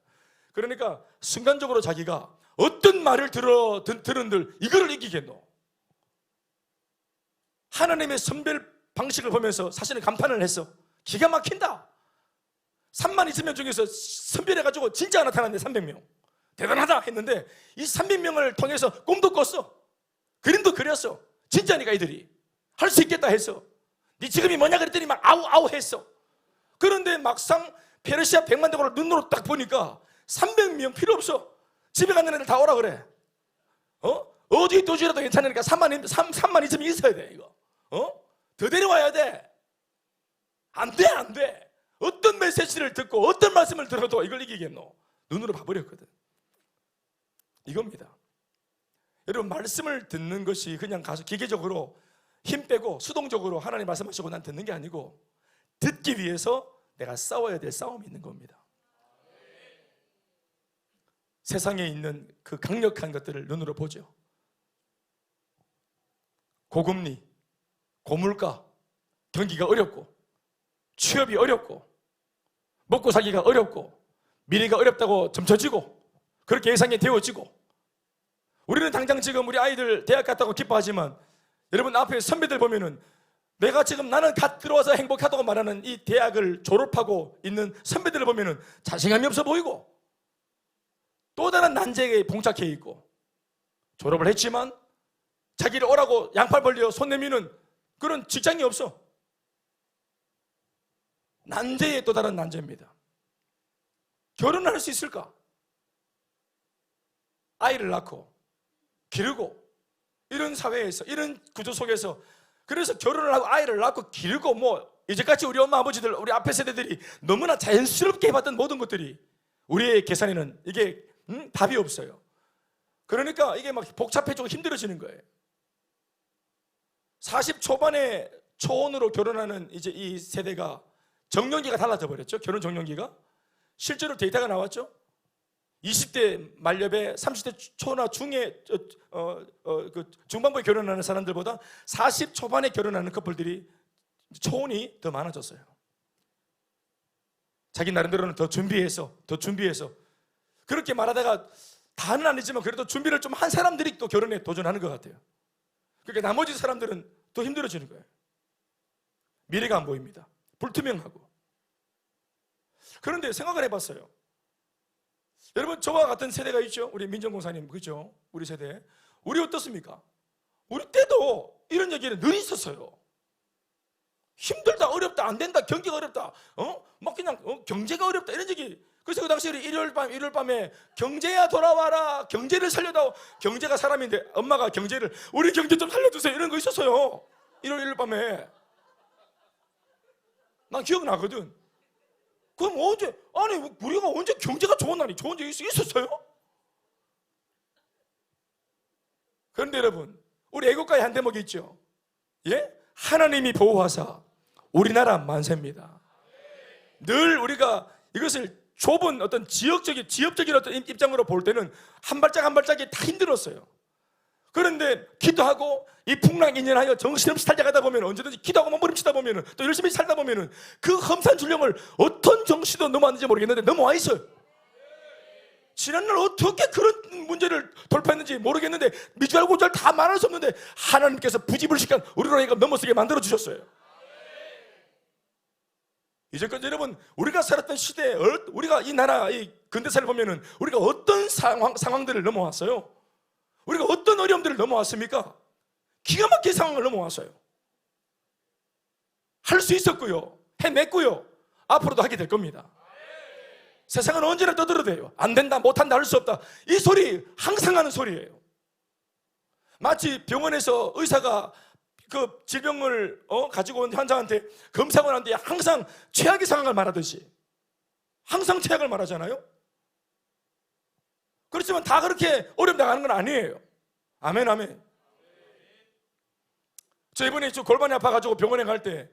그러니까 순간적으로 자기가 어떤 말을 들은들 이거를 이기겠노? 하나님의 선별 방식을 보면서 사실은 감탄을 했어. 기가 막힌다. 3만 2천 명 중에서 선별해가지고 진짜가 나타났는데 300명. 대단하다 했는데 이 300명을 통해서 꿈도 꿨어. 그림도 그렸어. 진짜니까 이들이 할 수 있겠다 했어. 네 직업이 뭐냐 그랬더니 막 아우 했어. 그런데 막상 페르시아 100만 대군을 눈으로 딱 보니까 300명 필요 없어. 집에 가는 애들 다 오라 그래. 어디 도주라도 괜찮으니까 3만 2천이 있어야 돼 이거. 더 데려와야 돼. 안 돼. 어떤 메시지를 듣고 어떤 말씀을 들어도 이걸 이기겠노? 눈으로 봐버렸거든. 이겁니다. 여러분, 말씀을 듣는 것이 그냥 가서 기계적으로 힘 빼고 수동적으로 하나님 말씀하시고 난 듣는 게 아니고 듣기 위해서 내가 싸워야 될 싸움이 있는 겁니다. 세상에 있는 그 강력한 것들을 눈으로 보죠. 고금리, 고물가, 경기가 어렵고 취업이 어렵고 먹고 살기가 어렵고 미래가 어렵다고 점쳐지고 그렇게 예상이 되어지고 우리는 당장 지금 우리 아이들 대학 갔다고 기뻐하지만 여러분 앞에 선배들 보면은 내가 지금 나는 갓 들어와서 행복하다고 말하는 이 대학을 졸업하고 있는 선배들을 보면은 자신감이 없어 보이고 또 다른 난제에 봉착해 있고 졸업을 했지만 자기를 오라고 양팔 벌려 손 내미는 그런 직장이 없어. 난제의 또 다른 난제입니다. 결혼을 할 수 있을까? 아이를 낳고 기르고 이런 사회에서 이런 구조 속에서 그래서 결혼을 하고 아이를 낳고 기르고 뭐 이제까지 우리 엄마 아버지들 우리 앞에 세대들이 너무나 자연스럽게 해봤던 모든 것들이 우리의 계산에는 이게 답이 없어요. 그러니까 이게 막 복잡해지고 힘들어지는 거예요. 40 초반에 초혼으로 결혼하는 이제 이 세대가 정년기가 달라져 버렸죠. 결혼 정년기가 실제로 데이터가 나왔죠. 20대 말렵에 30대 초나 중에 그 중반부에 결혼하는 사람들보다 40 초반에 결혼하는 커플들이 초혼이 더 많아졌어요. 자기 나름대로는 더 준비해서 그렇게 말하다가 다는 아니지만 그래도 준비를 좀 한 사람들이 또 결혼에 도전하는 것 같아요. 그러니까 나머지 사람들은 더 힘들어지는 거예요. 미래가 안 보입니다. 불투명하고. 그런데 생각을 해봤어요. 여러분, 저와 같은 세대가 있죠. 우리 민정공사님, 그죠? 우리 세대. 우리 어떻습니까? 우리 때도 이런 얘기는 늘 있었어요. 힘들다, 어렵다, 안 된다, 경기가 어렵다, 막 그냥 경제가 어렵다 이런 얘기. 그래서 그 당시 우리 일요일 밤에 경제야 돌아와라, 경제를 살려다오. 경제가 사람인데 엄마가 경제를 우리 경제 좀 살려주세요 이런 거 있었어요. 일요일 밤에. 난 기억나거든. 그럼 언제, 아니 우리가 언제 경제가 좋은 날이 좋은 적이 있었어요? 그런데 여러분, 우리 애국가에 한 대목이 있죠. 예? 하나님이 보호하사 우리나라 만세입니다. 늘 우리가 이것을 좁은 어떤 지역적인 어떤 입장으로 볼 때는 한 발짝 한 발짝이 다 힘들었어요. 그런데 기도하고 이 풍랑인연하여 정신없이 살다가다 보면 언제든지 기도하고 몸부림치다 보면 또 열심히 살다 보면 그 험산 줄령을 어떤 정신도 넘어왔는지 모르겠는데 넘어와 있어요. 지난날 어떻게 그런 문제를 돌파했는지 모르겠는데 미주알 고주알 다 말할 수 없는데 하나님께서 부지불식한 우리로 하여금 넘어서게 만들어 주셨어요. 이제까지 여러분, 우리가 살았던 시대에 우리가 이 나라 이 근대사를 보면은 우리가 어떤 상황들을 넘어왔어요? 우리가 어떤 어려움들을 넘어왔습니까? 기가 막힌 상황을 넘어왔어요. 할 수 있었고요, 해냈고요, 앞으로도 하게 될 겁니다. 세상은 언제나 떠들어대요. 안 된다, 못한다, 할 수 없다. 이 소리 항상 하는 소리예요. 마치 병원에서 의사가 그 질병을 가지고 온 환자한테 검사를 하는데 항상 최악의 상황을 말하듯이 항상 최악을 말하잖아요. 그렇지만 다 그렇게 어렵게 나가는 건 아니에요. 아멘, 아멘. 저 이번에 골반이 아파가지고 병원에 갈 때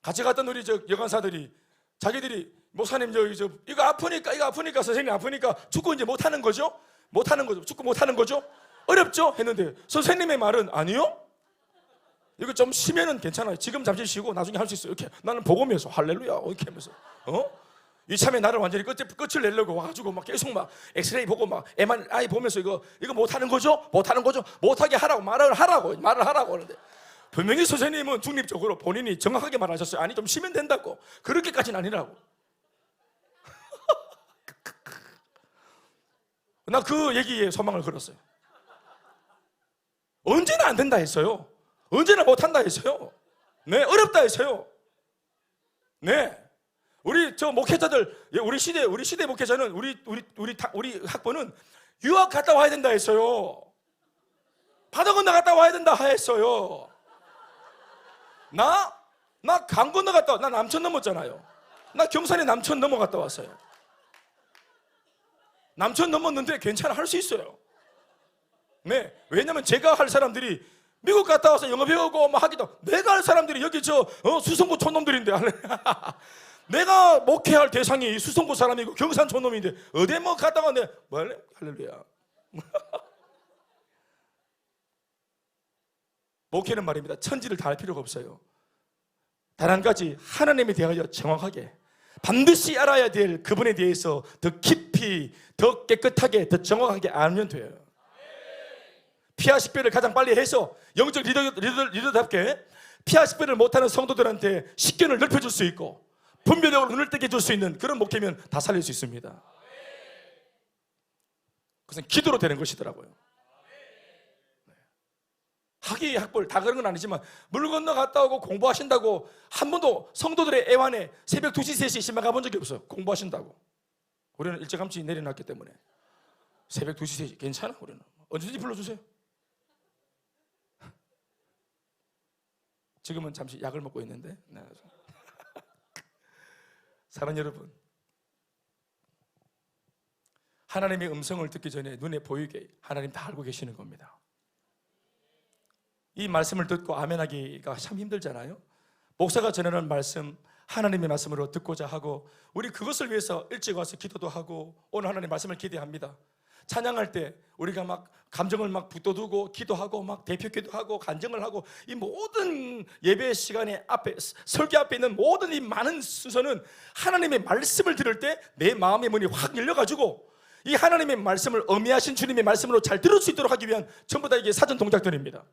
같이 갔던 우리 여간사들이 자기들이 목사님 이거 아프니까 선생님 아프니까 축구 이제 못하는 거죠? 축구 못하는 거죠? 어렵죠? 했는데 선생님의 말은 아니요, 이거 좀 쉬면은 괜찮아요. 지금 잠시 쉬고 나중에 할 수 있어요. 이렇게 나는 복음이어서 할렐루야 이렇게 하면서 이참에 나를 완전히 끝을 내려고 와가지고 막 계속 막 엑스레이 보고 막 MRI 보면서 이거 못하는 거죠? 못하게 하라고 말을 하라고 하는데 분명히 선생님은 중립적으로 본인이 정확하게 말하셨어요. 아니 좀 쉬면 된다고. 그렇게까지는 아니라고. 나 그 얘기에 소망을 걸었어요. 언제나 안 된다 했어요. 언제나 못한다 했어요. 네, 어렵다 했어요. 네, 우리 저 목회자들, 우리 시대 목회자는 우리 학번은 유학 갔다 와야 된다 했어요. 바다 건너 갔다 와야 된다 했어요. 나 강 건너 갔다 와. 나 남천 넘었잖아요. 나 경산에 남천 넘어갔다 왔어요. 남천 넘었는데 괜찮아, 할 수 있어요. 네, 왜냐면 제가 할 사람들이 미국 갔다 와서 영어 배우고 막 하기도, 내가 할 사람들이 여기 수성구 촌놈들인데 내가 목회할 대상이 수성구 사람이고 경산 촌놈인데 어디 뭐 갔다 왔네. 뭐 할래? 할렐루야. 목회는 말입니다, 천지를 다 할 필요가 없어요. 단 한 가지, 하나님에 대하여 정확하게 반드시 알아야 될 그분에 대해서 더 깊이, 더 깨끗하게, 더 정확하게 알면 돼요. 피아 식별을 가장 빨리 해서 영적 리더답게 피아 식별을 못하는 성도들한테 식견을 넓혀줄 수 있고 분별력으로 눈을 뜨게 해줄 수 있는 그런 목회면 다 살릴 수 있습니다. 그것은 기도로 되는 것이더라고요. 학위 학벌 다 그런 건 아니지만 물 건너 갔다 오고 공부하신다고 한 번도 성도들의 애완에 새벽 2시 3시 심야 가본 적이 없어요. 공부하신다고. 우리는 일찌감치 내려놨기 때문에 새벽 2시 3시 괜찮아. 우리는 언제든지 불러주세요. 지금은 잠시 약을 먹고 있는데. 사랑하는 여러분, 하나님의 음성을 듣기 전에 눈에 보이게 하나님 다 알고 계시는 겁니다. 이 말씀을 듣고 아멘하기가 참 힘들잖아요. 목사가 전하는 말씀, 하나님의 말씀으로 듣고자 하고 우리 그것을 위해서 일찍 와서 기도도 하고 오늘 하나님의 말씀을 기대합니다. 찬양할 때 우리가 막 감정을 막 붙돋우고 기도하고 막 대표기도 하고 간증을 하고 이 모든 예배 시간에 앞에 설교 앞에 있는 모든 이 많은 순서는 하나님의 말씀을 들을 때 내 마음의 문이 확 열려가지고 이 하나님의 말씀을 어미하신 주님의 말씀으로 잘 들을 수 있도록 하기 위한 전부 다 이게 사전 동작들입니다.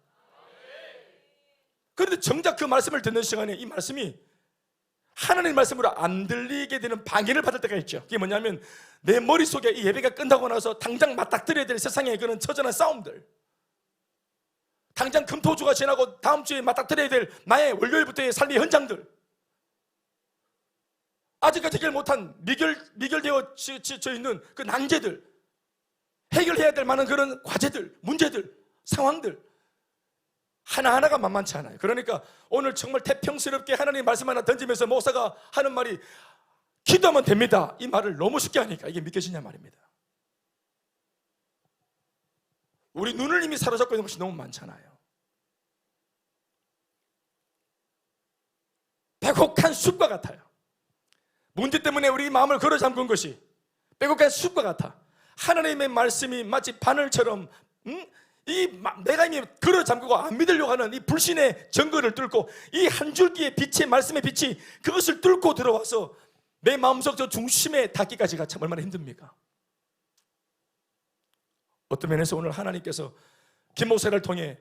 그런데 정작 그 말씀을 듣는 시간에 이 말씀이 하나님의 말씀으로 안 들리게 되는 방해를 받을 때가 있죠. 그게 뭐냐면 내 머릿속에 이 예배가 끝나고 나서 당장 맞닥뜨려야 될 세상의 그런 처절한 싸움들, 당장 금토주가 지나고 다음 주에 맞닥뜨려야 될 나의 월요일부터의 삶의 현장들, 아직까지 해결 못한 미결되어 있는 그 난제들, 해결해야 될 많은 그런 과제들, 문제들, 상황들 하나하나가 만만치 않아요. 그러니까 오늘 정말 태평스럽게 하나님 말씀 하나 던지면서 목사가 하는 말이 기도하면 됩니다, 이 말을 너무 쉽게 하니까 이게 믿겨지냐 말입니다. 우리 눈을 이미 사로잡고 있는 것이 너무 많잖아요. 빼곡한 숲과 같아요. 문제 때문에 우리 마음을 걸어 잠근 것이 빼곡한 숲과 같아. 하나님의 말씀이 마치 바늘처럼 내가 이미 걸어 잠그고 안 믿으려고 하는 이 불신의 정거를 뚫고 이 한 줄기의 빛의 말씀의 빛이 그것을 뚫고 들어와서 내 마음속 저 중심에 닿기까지가 참 얼마나 힘듭니까? 어떤 면에서 오늘 하나님께서 김 목사를 통해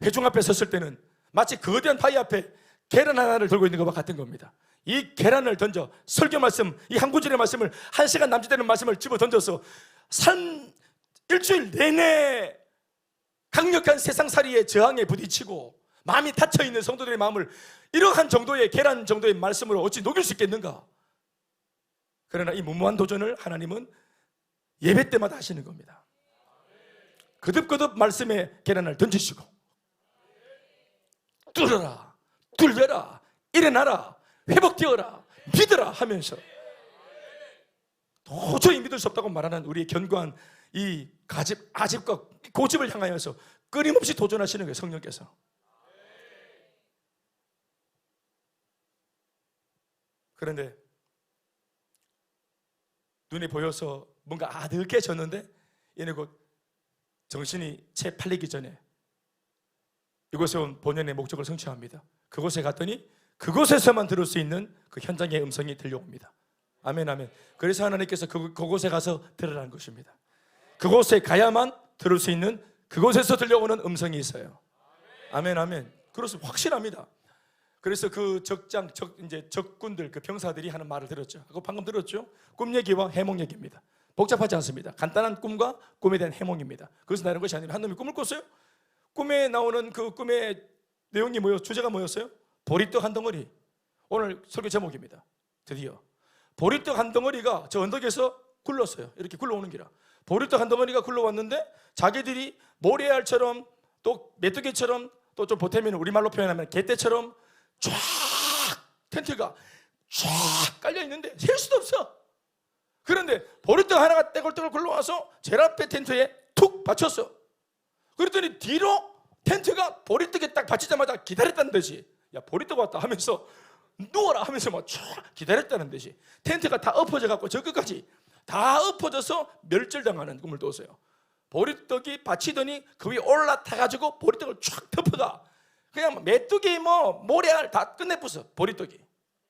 회중 앞에 섰을 때는 마치 거대한 바위 앞에 계란 하나를 들고 있는 것과 같은 겁니다. 이 계란을 던져 설교 말씀, 이 한 구절의 말씀을 1시간 남짓 되는 말씀을 집어 던져서 일주일 내내 강력한 세상살이의 저항에 부딪히고 마음이 닫혀있는 성도들의 마음을 이러한 정도의 계란 정도의 말씀으로 어찌 녹일 수 있겠는가? 그러나 이 무모한 도전을 하나님은 예배 때마다 하시는 겁니다. 거듭거듭 말씀의 계란을 던지시고 뚫어라, 뚫려라, 일어나라, 회복되어라, 믿어라 하면서 도저히 믿을 수 없다고 말하는 우리의 견고한 이 아집과 고집을 향하여서 끊임없이 도전하시는 거예요, 성령께서. 그런데 눈이 보여서 뭔가 아득해졌는데 얘네 곧 정신이 채 팔리기 전에 이곳에 온 본연의 목적을 성취합니다. 그곳에 갔더니 그곳에서만 들을 수 있는 그 현장의 음성이 들려옵니다. 아멘, 아멘. 그래서 하나님께서 그곳에 가서 들으라는 것입니다. 그곳에 가야만 들을 수 있는, 그곳에서 들려오는 음성이 있어요. 아멘, 아멘. 그렇습니다. 확실합니다. 그래서 그 이제 적군들, 그 병사들이 하는 말을 들었죠. 그거 방금 들었죠? 꿈 얘기와 해몽 얘기입니다. 복잡하지 않습니다. 간단한 꿈과 꿈에 대한 해몽입니다. 그것은 다른 것이 아니라 한 놈이 꿈을 꿨어요. 꿈에 나오는 그 꿈의 내용이 주제가 뭐였어요? 보리떡 한 덩어리. 오늘 설교 제목입니다. 드디어 보리떡 한 덩어리가 저 언덕에서 굴렀어요. 이렇게 굴러오는 기라. 보리떡 한 덩어리가 굴러왔는데 자기들이 모래알처럼 또 메뚜기처럼 또 좀 보태면 우리말로 표현하면 개떼처럼 쫙 텐트가 쫙 깔려 있는데 셀 수도 없어. 그런데 보리떡 하나가 떼굴떼굴 굴러와서 제일 앞에 텐트에 툭 받쳤어. 그랬더니 뒤로 텐트가 보리떡에 딱 받치자마자 기다렸다는 듯이, 야 보리떡 왔다 하면서 누워라 하면서 막 쫙 기다렸다는 듯이 텐트가 다 엎어져 갖고 저 끝까지 다 엎어져서 멸절당하는 꿈을 꿨어요. 보리떡이 받치더니 그 위에 올라타가지고 보리떡을 쫙 덮어가. 그냥 메뚜기 모래알 다 끝내부숴. 보리떡이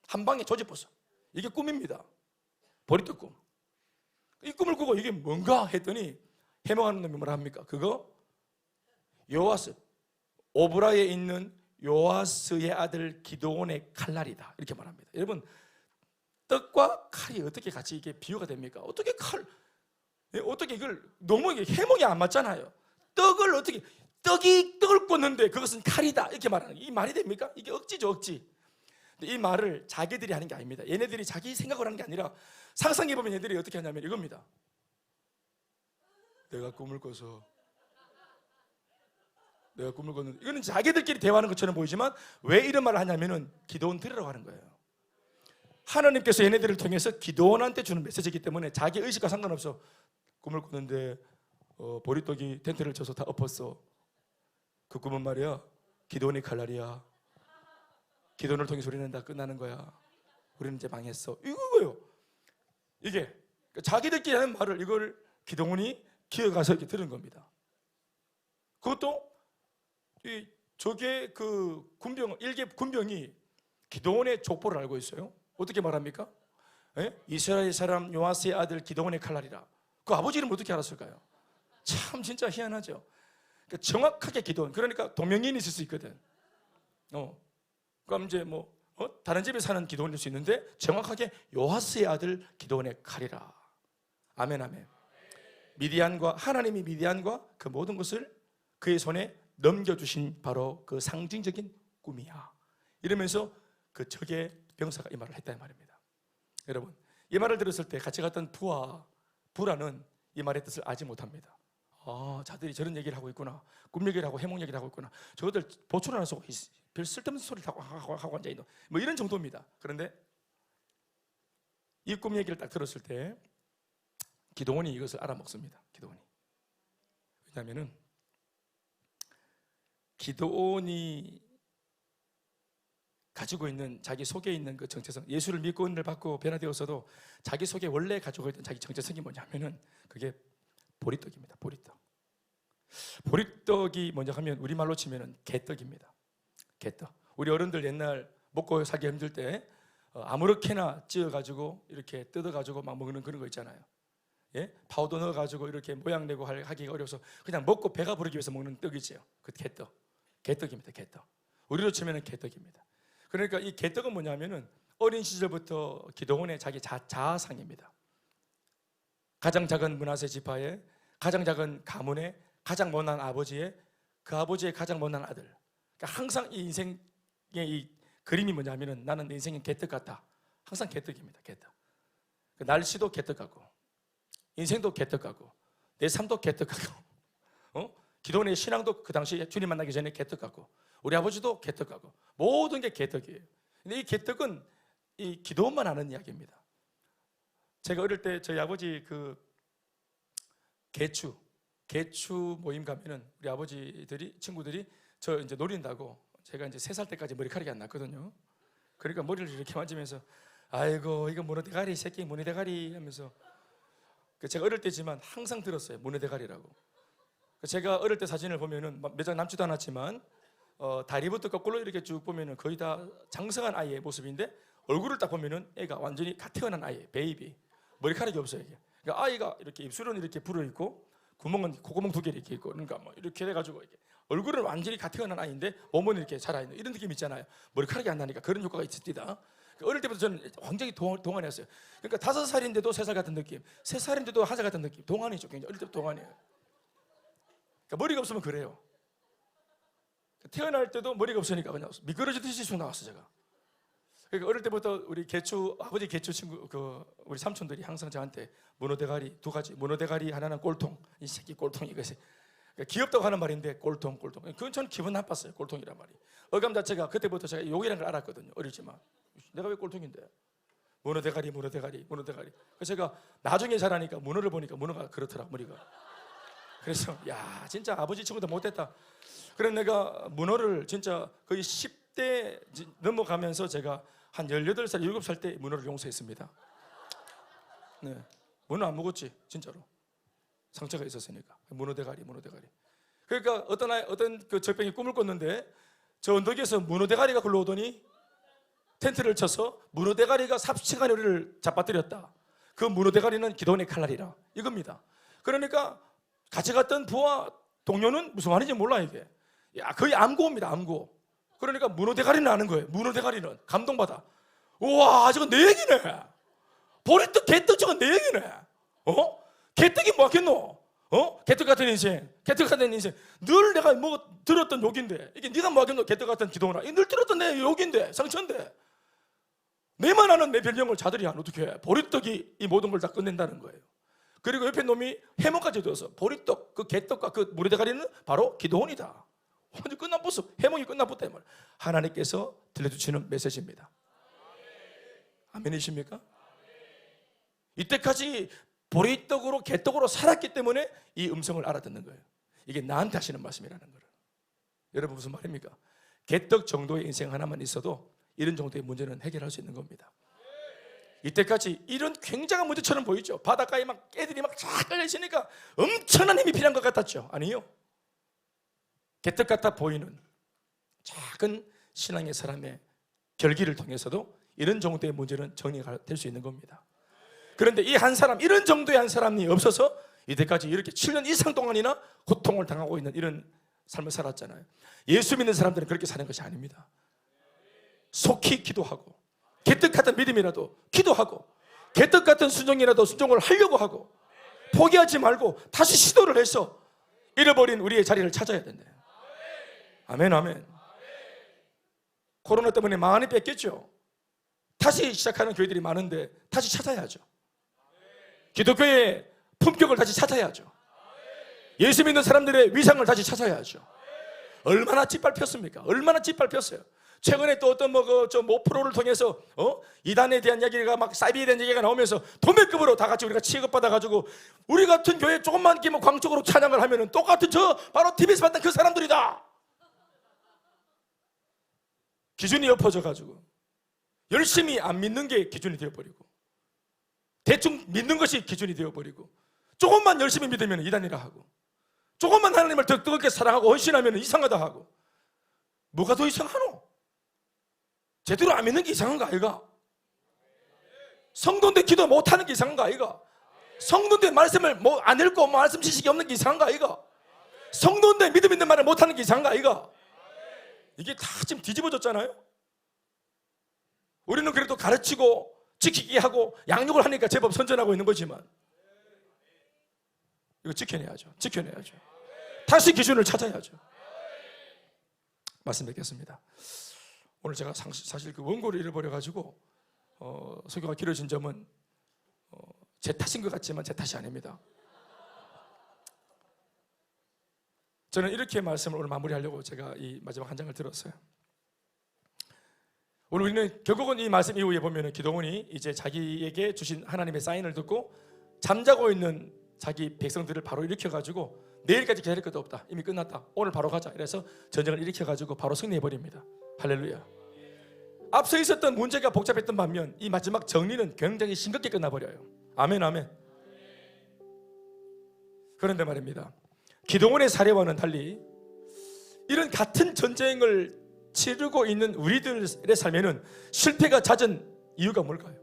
한 방에 조집부숴. 이게 꿈입니다. 보리떡 꿈. 이 꿈을 꾸고 이게 뭔가 했더니 해몽하는 놈이 뭐라 합니까? 그거 요아스, 오브라에 있는 요아스의 아들 기드온의 칼날이다, 이렇게 말합니다. 여러분, 떡과 칼이 어떻게 같이 이게 비유가 됩니까? 어떻게 어떻게 이걸 너무 해몽이 안 맞잖아요. 떡을 꽂는데 그것은 칼이다, 이렇게 말하는 게 이 말이 됩니까? 이게 억지죠, 억지. 근데 이 말을 자기들이 하는 게 아닙니다. 얘네들이 자기 생각을 하는 게 아니라 상상해보면 얘들이 어떻게 하냐면 이겁니다. 내가 꿈을 꿨는데, 이거는 자기들끼리 대화하는 것처럼 보이지만 왜 이런 말을 하냐면은 기드온 들으라고 하는 거예요. 하나님께서 얘네들을 통해서 기드온한테 주는 메시지이기 때문에 자기 의식과 상관없어. 꿈을 꿨는데 보리떡이 텐트를 쳐서 다 엎었어. 그 꿈은 말이야 기드온의 칼날이야. 기드온을 통해서 우리는 다 끝나는 거야. 우리는 이제 망했어. 이거예요. 이게 자기들끼리 하는 말을 이걸 기드온이 기어가서 이렇게 들은 겁니다. 그것도 저게 그 일개 군병이 기드온의 족보를 알고 있어요. 어떻게 말합니까? 이스라엘 사람 요아스의 아들 기드온의 칼날이라. 그 아버지 이름 어떻게 알았을까요? 참 진짜 희한하죠. 그러니까 정확하게 기드온, 그러니까 동명이인이 있을 수 있거든. 그럼 이제 다른 집에 사는 기드온일 수 있는데 정확하게 요아스의 아들 기드온의 칼이라. 아멘, 아멘. 하나님이 미디안과 그 모든 것을 그의 손에 넘겨주신 바로 그 상징적인 꿈이야. 이러면서 그 적의 병사가 이 말을 했다, 이 말입니다. 여러분, 이 말을 들었을 때 같이 갔던 부라는 이 말의 뜻을 알지 못합니다. 자들이 저런 얘기를 하고 있구나, 꿈 얘기를 하고 해몽 얘기를 하고 있구나, 저것들 보초를 안 하고 별 쓸데없는 소리를 하고 앉아있는 이런 정도입니다. 그런데 이 꿈 얘기를 딱 들었을 때 기드온이 이것을 알아먹습니다. 기드온이. 왜냐하면은 기드온이 가지고 있는 자기 속에 있는 그 정체성, 예수를 믿고 은혜를 받고 변화되었어도 자기 속에 원래 가지고 있던 자기 정체성이 뭐냐면은 그게 보리떡입니다. 보리떡이 뭐냐 하면 우리말로 치면은 개떡입니다. 개떡. 우리 어른들 옛날 먹고 살기 힘들 때 아무렇게나 찌어가지고 이렇게 뜯어가지고 막 먹는 그런 거 있잖아요. 예? 파우더 넣어가지고 이렇게 모양 내고 하기가 어려워서 그냥 먹고 배가 부르기 위해서 먹는 떡이지요. 그 개떡입니다. 개떡. 우리로 치면은 개떡입니다. 그러니까 이 개떡은 뭐냐면은 어린 시절부터 기드온의 자기 자아상입니다. 가장 작은 므낫세 지파의 가장 작은 가문의 가장 못난 아버지의 그 아버지의 가장 못난 아들. 그러니까 항상 이 인생의 이 그림이 뭐냐면은 나는 내 인생은 개떡 같다. 항상 개떡입니다. 개떡. 그 날씨도 개떡 같고, 인생도 개떡 같고, 내 삶도 개떡 같고, 기도원의 신앙도 그 당시 주님 만나기 전에 개떡 같고, 우리 아버지도 개떡 같고, 모든 게 개떡이에요. 근데 이 개떡은 이 기도원만 아는 이야기입니다. 제가 어릴 때 저희 아버지 그 개추 모임 가면은 우리 아버지들이 친구들이 저 이제 노린다고, 제가 이제 3살 때까지 머리카락이 안 났거든요. 그러니까 머리를 이렇게 만지면서 아이고 이거 문어대가리 새끼 문어대가리 하면서, 제가 어릴 때지만 항상 들었어요. 문어대가리라고. 제가 어릴 때 사진을 보면은 몇 장 남지도 않았지만 다리부터 거꾸로 이렇게 쭉 보면은 거의 다 장성한 아이의 모습인데 얼굴을 딱 보면은 애가 완전히 갓 태어난 아이, 베이비. 머리카락이 없어요 이게. 그러니까 아이가 이렇게 입술은 이렇게 불어 있고 구멍은 콧구멍 2개 이렇게 있고, 그러니까 뭐 이렇게 돼가지고 이게 얼굴은 완전히 가태어난 아이인데 몸은 이렇게 살아있는 이런 느낌 있잖아요. 머리카락이 안 나니까 그런 효과가 있습니다. 어릴 때부터 저는 굉장히 동안이었어요. 그러니까 5살인데도 3살 같은 느낌, 3살인데도 1살 같은 느낌. 동안이죠. 굉장히 어릴 때부터 동안이에요. 그러니까 머리가 없으면 그래요. 태어날 때도 머리가 없으니까 그냥 미끄러지듯이 쑥 나왔어 제가. 그러니까 어릴 때부터 우리 아버지 개추 친구 우리 삼촌들이 항상 저한테 문어대가리 2가지, 문어대가리 하나는 꼴통, 이 새끼 꼴통 이것이 그러니까 귀엽다고 하는 말인데 꼴통. 그건 저는 기분 나빴어요. 꼴통이란 말이. 어감 자체가 그때부터 제가 욕이라는 걸 알았거든요. 어리지만 내가 왜 꼴통인데? 문어대가리. 그래서 제가 나중에 자라니까 문어를 보니까 문어가 그렇더라 머리가. 그래서 야 진짜 아버지 친구도 못됐다. 그래서 내가 문어를 진짜 거의 10대 넘어가면서 제가 한 18살, 7살 때 문어를 용서했습니다. 네, 문어 안 먹었지 진짜로. 상처가 있었으니까. 문어대가리. 그러니까 어떤 그 절병이 꿈을 꿨는데 저 언덕에서 문어대가리가 굴러오더니 텐트를 쳐서 문어대가리가 삽시간에 우리를 잡아뜨렸다. 그 문어대가리는 기도원의 칼날이라 이겁니다. 그러니까 같이 갔던 부하 동료는 무슨 말인지 몰라 이게. 야 거의 암고입니다. 암고. 그러니까 문어대가리는 아는 거예요. 문어대가리는 감동받아. 우와 저거 내 얘기네. 보리떡 개떡 저거 내 얘기네. 개떡이 뭐겠노? 개떡 같은 인생. 늘 내가 뭐 들었던 욕인데 이게 네가 뭐겠노? 개떡 같은 기도나. 늘 들었던 내 욕인데 상처인데 내만 아는 내 별명을 자들이 안 어떻게 해? 보리떡이 이 모든 걸 다 끝낸다는 거예요. 그리고 옆에 놈이 해몽까지 둬서 보리떡, 그 개떡과 그 문어대가리는 바로 기도원이다. 완전 끝나버렸어. 해몽이 끝나버렸다 이 말. 하나님께서 들려주시는 메시지입니다. 아멘이십니까? 이때까지 보리떡으로 개떡으로 살았기 때문에 이 음성을 알아듣는 거예요. 이게 나한테 하시는 말씀이라는 거예요. 여러분 무슨 말입니까? 개떡 정도의 인생 하나만 있어도 이런 정도의 문제는 해결할 수 있는 겁니다. 이때까지 이런 굉장한 문제처럼 보이죠. 바닷가에 막 애들이 막 쫙 깔려 있으니까 엄청난 힘이 필요한 것 같았죠. 아니요. 개떡 같아 보이는 작은 신앙의 사람의 결기를 통해서도 이런 정도의 문제는 정리가 될 수 있는 겁니다. 그런데 이 한 사람, 이런 정도의 한 사람이 없어서 이때까지 이렇게 7년 이상 동안이나 고통을 당하고 있는 이런 삶을 살았잖아요. 예수 믿는 사람들은 그렇게 사는 것이 아닙니다. 속히 기도하고 개떡 같은 믿음이라도 기도하고 개떡 같은 순종이라도 순종을 하려고 하고 포기하지 말고 다시 시도를 해서 잃어버린 우리의 자리를 찾아야 된대요. 아멘. 코로나 때문에 많이 뺏겼죠. 다시 시작하는 교회들이 많은데 다시 찾아야죠. 기독교의 품격을 다시 찾아야죠. 예수 믿는 사람들의 위상을 다시 찾아야죠. 얼마나 짓밟혔습니까? 얼마나 짓밟혔어요. 최근에 또 어떤 모 프로를 통해서 이단에 대한 이야기가 막 사이비에 대한 얘기가 나오면서 도매급으로 다 같이 우리가 취급받아가지고 우리 같은 교회 조금만 끼면 광적으로 찬양을 하면은 똑같은 바로 TV에서 봤던 그 사람들이다. 기준이 엎어져가지고 열심히 안 믿는 게 기준이 되어버리고 대충 믿는 것이 기준이 되어버리고 조금만 열심히 믿으면 이단이라 하고 조금만 하나님을 더 뜨겁게 사랑하고 헌신하면 이상하다 하고 뭐가 더 이상하노? 제대로 안 믿는 게 이상한 거 아이가? 성도인데 기도 못하는 게 이상한 거 아이가? 성도인데 말씀을 안 읽고 말씀 지식이 없는 게 이상한 거 아이가? 성도인데 믿음 있는 말을 못하는 게 이상한 거 아이가? 이게 다 지금 뒤집어졌잖아요. 우리는 그래도 가르치고 지키게 하고 양육을 하니까 제법 선전하고 있는 거지만 이거 지켜내야죠. 다시 기준을 찾아야죠. 말씀 뵙겠습니다. 오늘 제가 사실 그 원고를 잃어버려가지고 설교가 길어진 점은 제 탓인 것 같지만 제 탓이 아닙니다. 저는 이렇게 말씀을 오늘 마무리하려고 제가 이 마지막 한 장을 들었어요. 오늘 우리는 결국은 이 말씀 이후에 보면은 기도원이 이제 자기에게 주신 하나님의 사인을 듣고 잠자고 있는 자기 백성들을 바로 일으켜가지고 내일까지 기다릴 것도 없다. 이미 끝났다. 오늘 바로 가자. 이래서 전쟁을 일으켜가지고 바로 승리해버립니다. 할렐루야. 앞서 있었던 문제가 복잡했던 반면 이 마지막 정리는 굉장히 싱겁게 끝나버려요. 아멘. 그런데 말입니다. 기도원의 사례와는 달리 이런 같은 전쟁을 치르고 있는 우리들의 삶에는 실패가 잦은 이유가 뭘까요?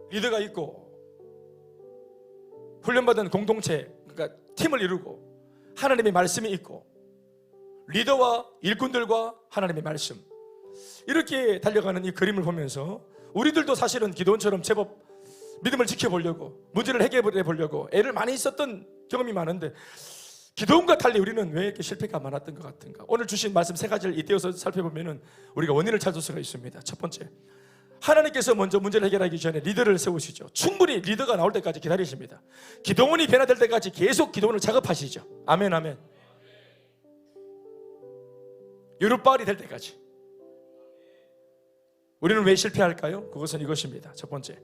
리더가 있고 훈련받은 공동체, 그러니까 팀을 이루고 하나님의 말씀이 있고 리더와 일꾼들과 하나님의 말씀, 이렇게 달려가는 이 그림을 보면서 우리들도 사실은 기도원처럼 제법 믿음을 지켜보려고, 문제를 해결해 보려고 애를 많이 썼던 경험이 많은데 기도원과 달리 우리는 왜 이렇게 실패가 많았던 것 같은가? 오늘 주신 말씀 세 가지를 잇대어서 살펴보면 우리가 원인을 찾을 수가 있습니다. 첫 번째, 하나님께서 먼저 문제를 해결하기 전에 리더를 세우시죠. 충분히 리더가 나올 때까지 기다리십니다. 기도원이 변화될 때까지 계속 기도원을 작업하시죠. 아멘, 아멘. 여룻바알이 될 때까지. 우리는 왜 실패할까요? 그것은 이것입니다. 첫 번째,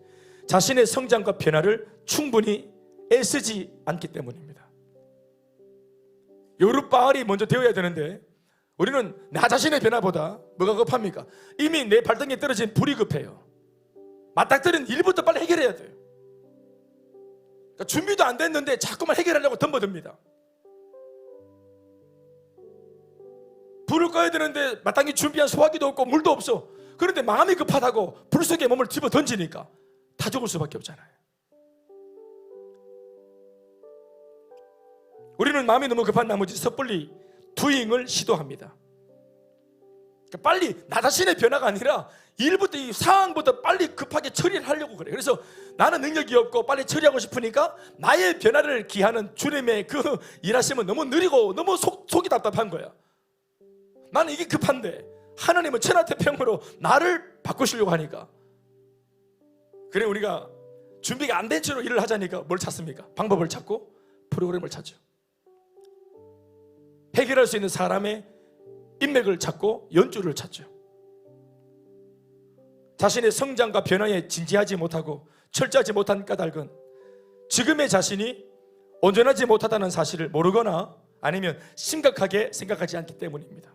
자신의 성장과 변화를 충분히 애쓰지 않기 때문입니다. 여룻바알이 먼저 되어야 되는데 우리는 나 자신의 변화보다 뭐가 급합니까? 이미 내 발등에 떨어진 불이 급해요. 맞닥뜨린 일부터 빨리 해결해야 돼요. 그러니까 준비도 안 됐는데 자꾸만 해결하려고 덤벼듭니다. 불을 꺼야 되는데 마땅히 준비한 소화기도 없고 물도 없어. 그런데 마음이 급하다고 불 속에 몸을 집어 던지니까 다 죽을 수밖에 없잖아요. 우리는 마음이 너무 급한 나머지 섣불리 두잉을 시도합니다. 그러니까 빨리 나 자신의 변화가 아니라 일부터 이 상황부터 빨리 급하게 처리를 하려고 그래요. 그래서 나는 능력이 없고 빨리 처리하고 싶으니까 나의 변화를 기하는 주님의 그 일하심은 너무 느리고 너무 속이 답답한 거야. 나는 이게 급한데 하나님은 천하태평으로 나를 바꾸시려고 하니까. 그래 우리가 준비가 안 된 채로 일을 하자니까 뭘 찾습니까? 방법을 찾고 프로그램을 찾죠. 해결할 수 있는 사람의 인맥을 찾고 연주를 찾죠. 자신의 성장과 변화에 진지하지 못하고 철저하지 못한 까닭은 지금의 자신이 온전하지 못하다는 사실을 모르거나 아니면 심각하게 생각하지 않기 때문입니다.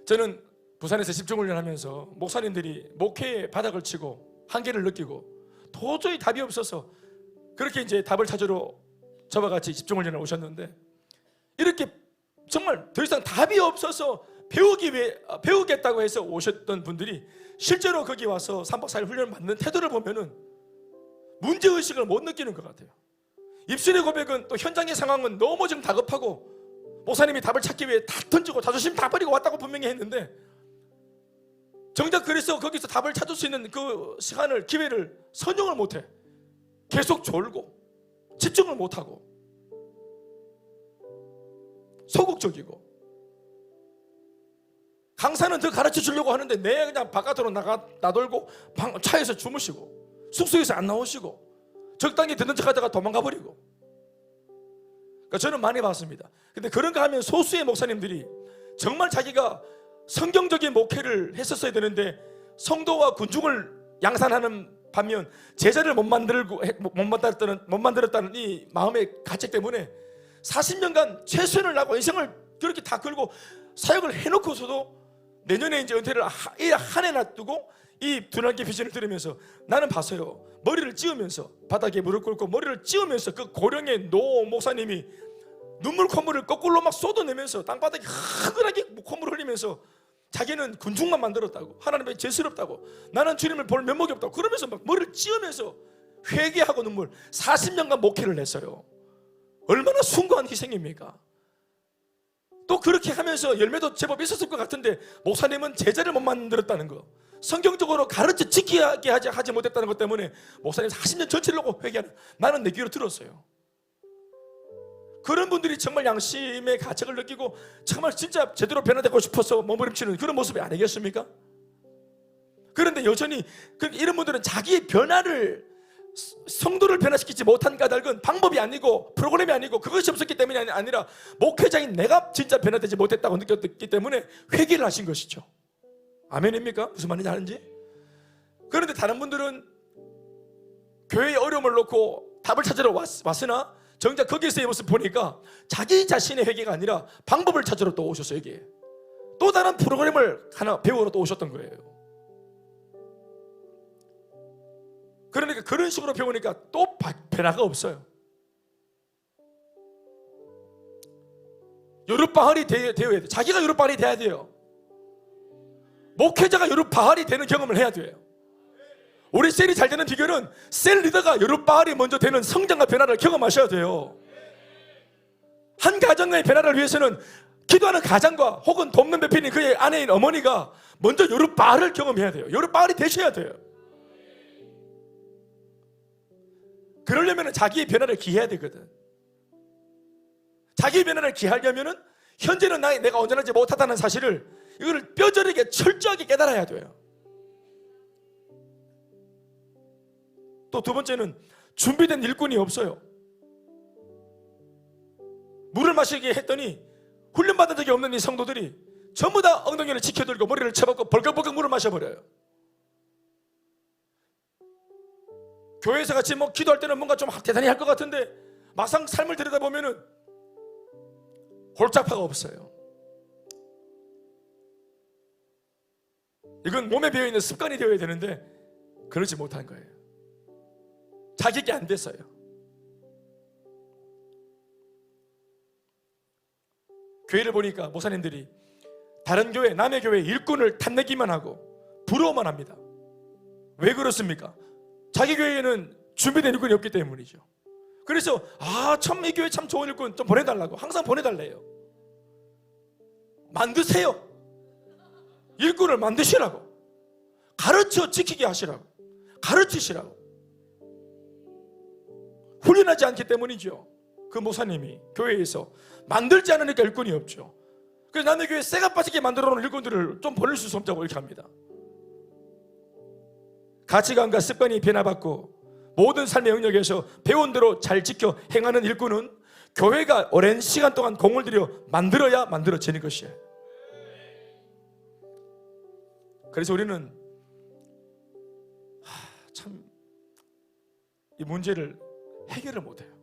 저는 부산에서 집중훈련하면서 목사님들이 목회의 바닥을 치고 한계를 느끼고 도저히 답이 없어서 그렇게 이제 답을 찾으러 저와 같이 집중훈련을 오셨는데, 이렇게 정말 더 이상 답이 없어서 배우겠다고 해서 오셨던 분들이 실제로 거기 와서 3박 4일 훈련을 받는 태도를 보면은 문제의식을 못 느끼는 것 같아요. 입술의 고백은 또 현장의 상황은 너무 좀 다급하고 목사님이 답을 찾기 위해 다 던지고 자존심 다 버리고 왔다고 분명히 했는데, 정작 그래서 거기서 답을 찾을 수 있는 그 시간을, 기회를 선용을 못해. 계속 졸고 집중을 못하고 소극적이고, 강사는 더 가르쳐 주려고 하는데 내 그냥 바깥으로 나돌고 차에서 주무시고 숙소에서 안 나오시고 적당히 듣는 척하다가 도망가 버리고. 그러니까 저는 많이 봤습니다. 근데 그런가 하면 소수의 목사님들이 정말 자기가 성경적인 목회를 했었어야 되는데 성도와 군중을 양산하는 반면 제자를 못 만들었다는 이 마음의 가책 때문에 40년간 최선을 다하고 인생을 그렇게 다 걸고 사역을 해놓고서도 내년에 이제 은퇴를 한 해 놔두고 이 두날개 비전을 들으면서 나는 봤어요. 머리를 찌우면서 바닥에 무릎 꿇고 머리를 찌우면서 그 고령의 노 목사님이 눈물 콧물을 거꾸로 막 쏟아내면서 땅바닥에 흐그하게 콧물을 흘리면서 자기는 군중만 만들었다고, 하나님의 죄스럽다고, 나는 주님을 볼 면목이 없다고 그러면서 막 머리를 찌우면서 회개하고 눈물. 40년간 목회를 했어요. 얼마나 숭고한 희생입니까? 또 그렇게 하면서 열매도 제법 있었을 것 같은데 목사님은 제자를 못 만들었다는 거, 성경적으로 가르쳐 지키게 하지 못했다는 것 때문에 목사님 40년 전체를 놓고 회개하는, 나는 내 귀로 들었어요. 그런 분들이 정말 양심의 가책을 느끼고 정말 진짜 제대로 변화되고 싶어서 몸부림치는 그런 모습이 아니겠습니까? 그런데 여전히 이런 분들은 자기의 변화를, 성도를 변화시키지 못한 까닭은 방법이 아니고 프로그램이 아니고 그것이 없었기 때문이 아니라 목회자인 내가 진짜 변화되지 못했다고 느꼈기 때문에 회개를 하신 것이죠. 아멘입니까? 무슨 말인지 아는지? 그런데 다른 분들은 교회의 어려움을 놓고 답을 찾으러 왔으나 정작 거기서의 모습 보니까 자기 자신의 회개가 아니라 방법을 찾으러 또 오셨어요. 여기에 또 다른 프로그램을 하나 배우러 또 오셨던 거예요. 그러니까 그런 식으로 배우니까 또 변화가 없어요. 여룻바알이 되어야 돼요. 자기가 여룻바알이 돼야 돼요. 목회자가 여룻바알이 되는 경험을 해야 돼요. 우리 셀이 잘 되는 비결은 셀 리더가 여룻바알이 먼저 되는 성장과 변화를 경험하셔야 돼요. 한 가정의 변화를 위해서는 기도하는 가장과 혹은 돕는 배필인 그의 아내인 어머니가 먼저 여룻바알을 경험해야 돼요. 여룻바알이 되셔야 돼요. 그러려면 자기의 변화를 기해야 되거든. 자기의 변화를 기하려면 현재는 내가 온전하지 못하다는 사실을 이걸 뼈저리게 철저하게 깨달아야 돼요. 또 두 번째는 준비된 일꾼이 없어요. 물을 마시게 했더니 훈련받은 적이 없는 이 성도들이 전부 다 엉덩이를 치켜들고 머리를 쳐박고 벌컥벌컥 물을 마셔버려요. 교회에서 같이 기도할 때는 뭔가 좀 대단히 할 것 같은데 막상 삶을 들여다보면은 골짜파가 없어요. 이건 몸에 배어있는 습관이 되어야 되는데 그러지 못한 거예요. 자기게 안 됐어요. 교회를 보니까 목사님들이 다른 교회, 남의 교회 일꾼을 탐내기만 하고 부러워만 합니다. 왜 그렇습니까? 자기 교회에는 준비된 일꾼이 없기 때문이죠. 그래서 참 이 교회 참 좋은 일꾼 좀 보내달라고 항상 보내달래요. 만드세요. 일꾼을 만드시라고, 가르쳐 지키게 하시라고, 가르치시라고. 훈련하지 않기 때문이죠. 그 목사님이 교회에서 만들지 않으니까 일꾼이 없죠. 그래서 남의 교회 쇠가 빠지게 만들어 놓은 일꾼들을 좀 보낼 수 없다고 이렇게 합니다. 가치관과 습관이 변화받고 모든 삶의 영역에서 배운 대로 잘 지켜 행하는 일꾼은 교회가 오랜 시간 동안 공을 들여 만들어야 만들어지는 것이에요. 그래서 우리는 참 이 문제를 해결을 못해요.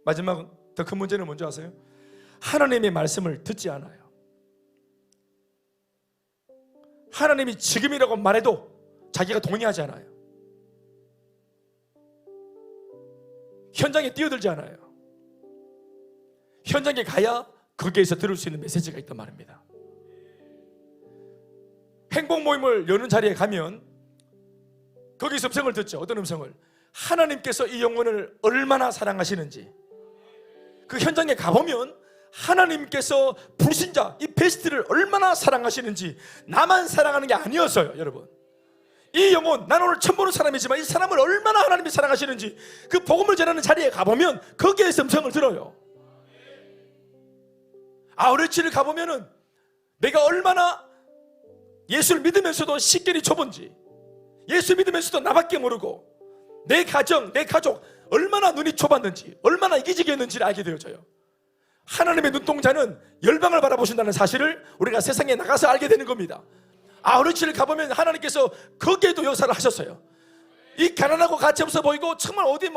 마지막 더 큰 문제는 뭔지 아세요? 하나님의 말씀을 듣지 않아요. 하나님이 지금이라고 말해도 자기가 동의하지 않아요. 현장에 뛰어들지 않아요. 현장에 가야 거기에서 들을 수 있는 메시지가 있단 말입니다. 행복 모임을 여는 자리에 가면 거기서 음성을 듣죠. 어떤 음성을? 하나님께서 이 영혼을 얼마나 사랑하시는지. 그 현장에 가보면 하나님께서 불신자 이 베스트를 얼마나 사랑하시는지, 나만 사랑하는 게 아니었어요. 여러분, 이 영혼, 난 오늘 처음 보는 사람이지만 이 사람을 얼마나 하나님이 사랑하시는지 그 복음을 전하는 자리에 가보면 거기에서 음성을 들어요. 아우레치를 가보면은 내가 얼마나 예수를 믿으면서도 식견이 좁은지, 예수 믿으면서도 나밖에 모르고 내 가정, 내 가족 얼마나 눈이 좁았는지, 얼마나 이기적이었는지를 알게 되어져요. 하나님의 눈동자는 열방을 바라보신다는 사실을 우리가 세상에 나가서 알게 되는 겁니다. 아우르치를 가보면 하나님께서 거기에도 역사를 하셨어요. 이 가난하고 가치없어 보이고 정말 어디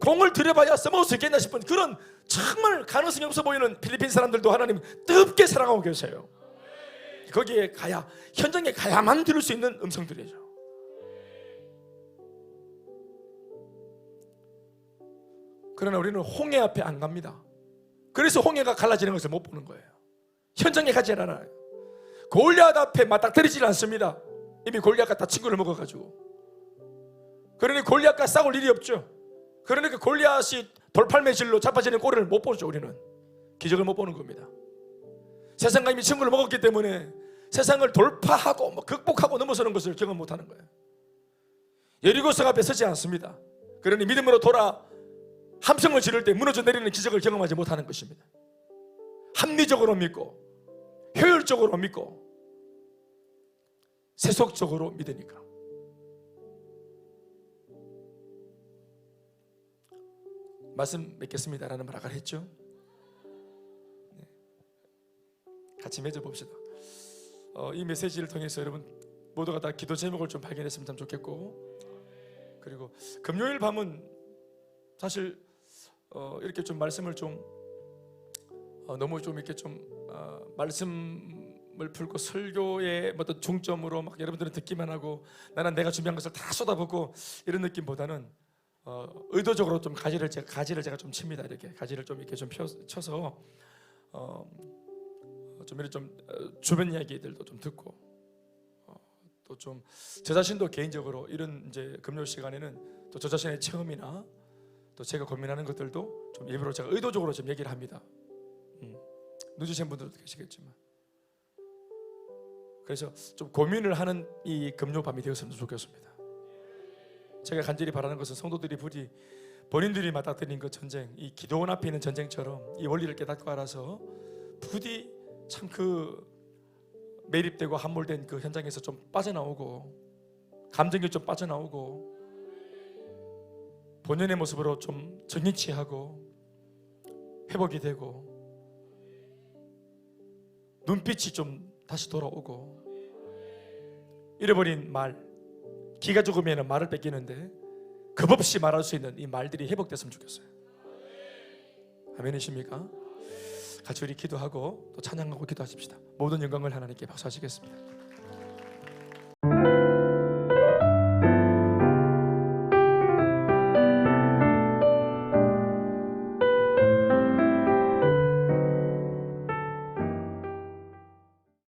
공을 들여봐야 써먹을 수 있겠나 싶은 그런 정말 가능성이 없어 보이는 필리핀 사람들도 하나님 뜨겁게 사랑하고 계세요. 거기에 가야, 현장에 가야만 들을 수 있는 음성들이죠. 그러나 우리는 홍해 앞에 안 갑니다. 그래서 홍해가 갈라지는 것을 못 보는 거예요. 현장에 가지 않아요. 골리앗 앞에 맞닥뜨리질 않습니다. 이미 골리앗과 다 친구를 먹어가지고. 그러니 골리앗과 싸울 일이 없죠. 그러니까 골리앗이 돌팔매질로 자빠지는 꼴을 못 보죠. 우리는 기적을 못 보는 겁니다. 세상과 이미 친구를 먹었기 때문에 세상을 돌파하고 극복하고 넘어서는 것을 경험 못하는 거예요. 여리고성 앞에 서지 않습니다. 그러니 믿음으로 돌아 함성을 지를 때 무너져 내리는 기적을 경험하지 못하는 것입니다. 합리적으로 믿고 효율적으로 믿고 세속적으로 믿으니까. 말씀 맺겠습니다 라는 말 아까 했죠. 같이 맺어봅시다. 이 메시지를 통해서 여러분 모두가 다 기도 제목을 좀 발견했으면 참 좋겠고, 그리고 금요일 밤은 사실 이렇게 좀 말씀을 좀 너무 좀 이렇게 좀 말씀을 풀고 설교의 어떤 중점으로 막 여러분들은 듣기만 하고 나는 내가 준비한 것을 다 쏟아붓고 이런 느낌보다는 의도적으로 좀 가지를 제가 좀 칩니다. 이렇게 가지를 좀 이렇게 좀 쳐서 좀 이렇게 좀 주변 이야기들도 좀 듣고 또 좀 저 자신도 개인적으로 이런 이제 금요 시간에는 또 저 자신의 체험이나 또 제가 고민하는 것들도 좀 일부러 제가 의도적으로 좀 얘기를 합니다. 늦으신 분들도 계시겠지만, 그래서 좀 고민을 하는 이 금요 밤이 되었으면 좋겠습니다. 제가 간절히 바라는 것은 성도들이 부디 본인들이 맞닥뜨린 그 전쟁, 이 기도원 앞에 있는 전쟁처럼 이 원리를 깨닫고 알아서 부디 참 그 매립되고 함몰된 그 현장에서 좀 빠져나오고, 감정이 좀 빠져나오고, 본연의 모습으로 좀 정리치하고 회복이 되고, 눈빛이 좀 다시 돌아오고, 잃어버린 말, 기가 죽으면 말을 뺏기는데 겁 없이 말할 수 있는 이 말들이 회복됐으면 좋겠어요. 아멘이십니까? 같이 우리 기도하고 또 찬양하고 기도하십시다. 모든 영광을 하나님께 박수하시겠습니다.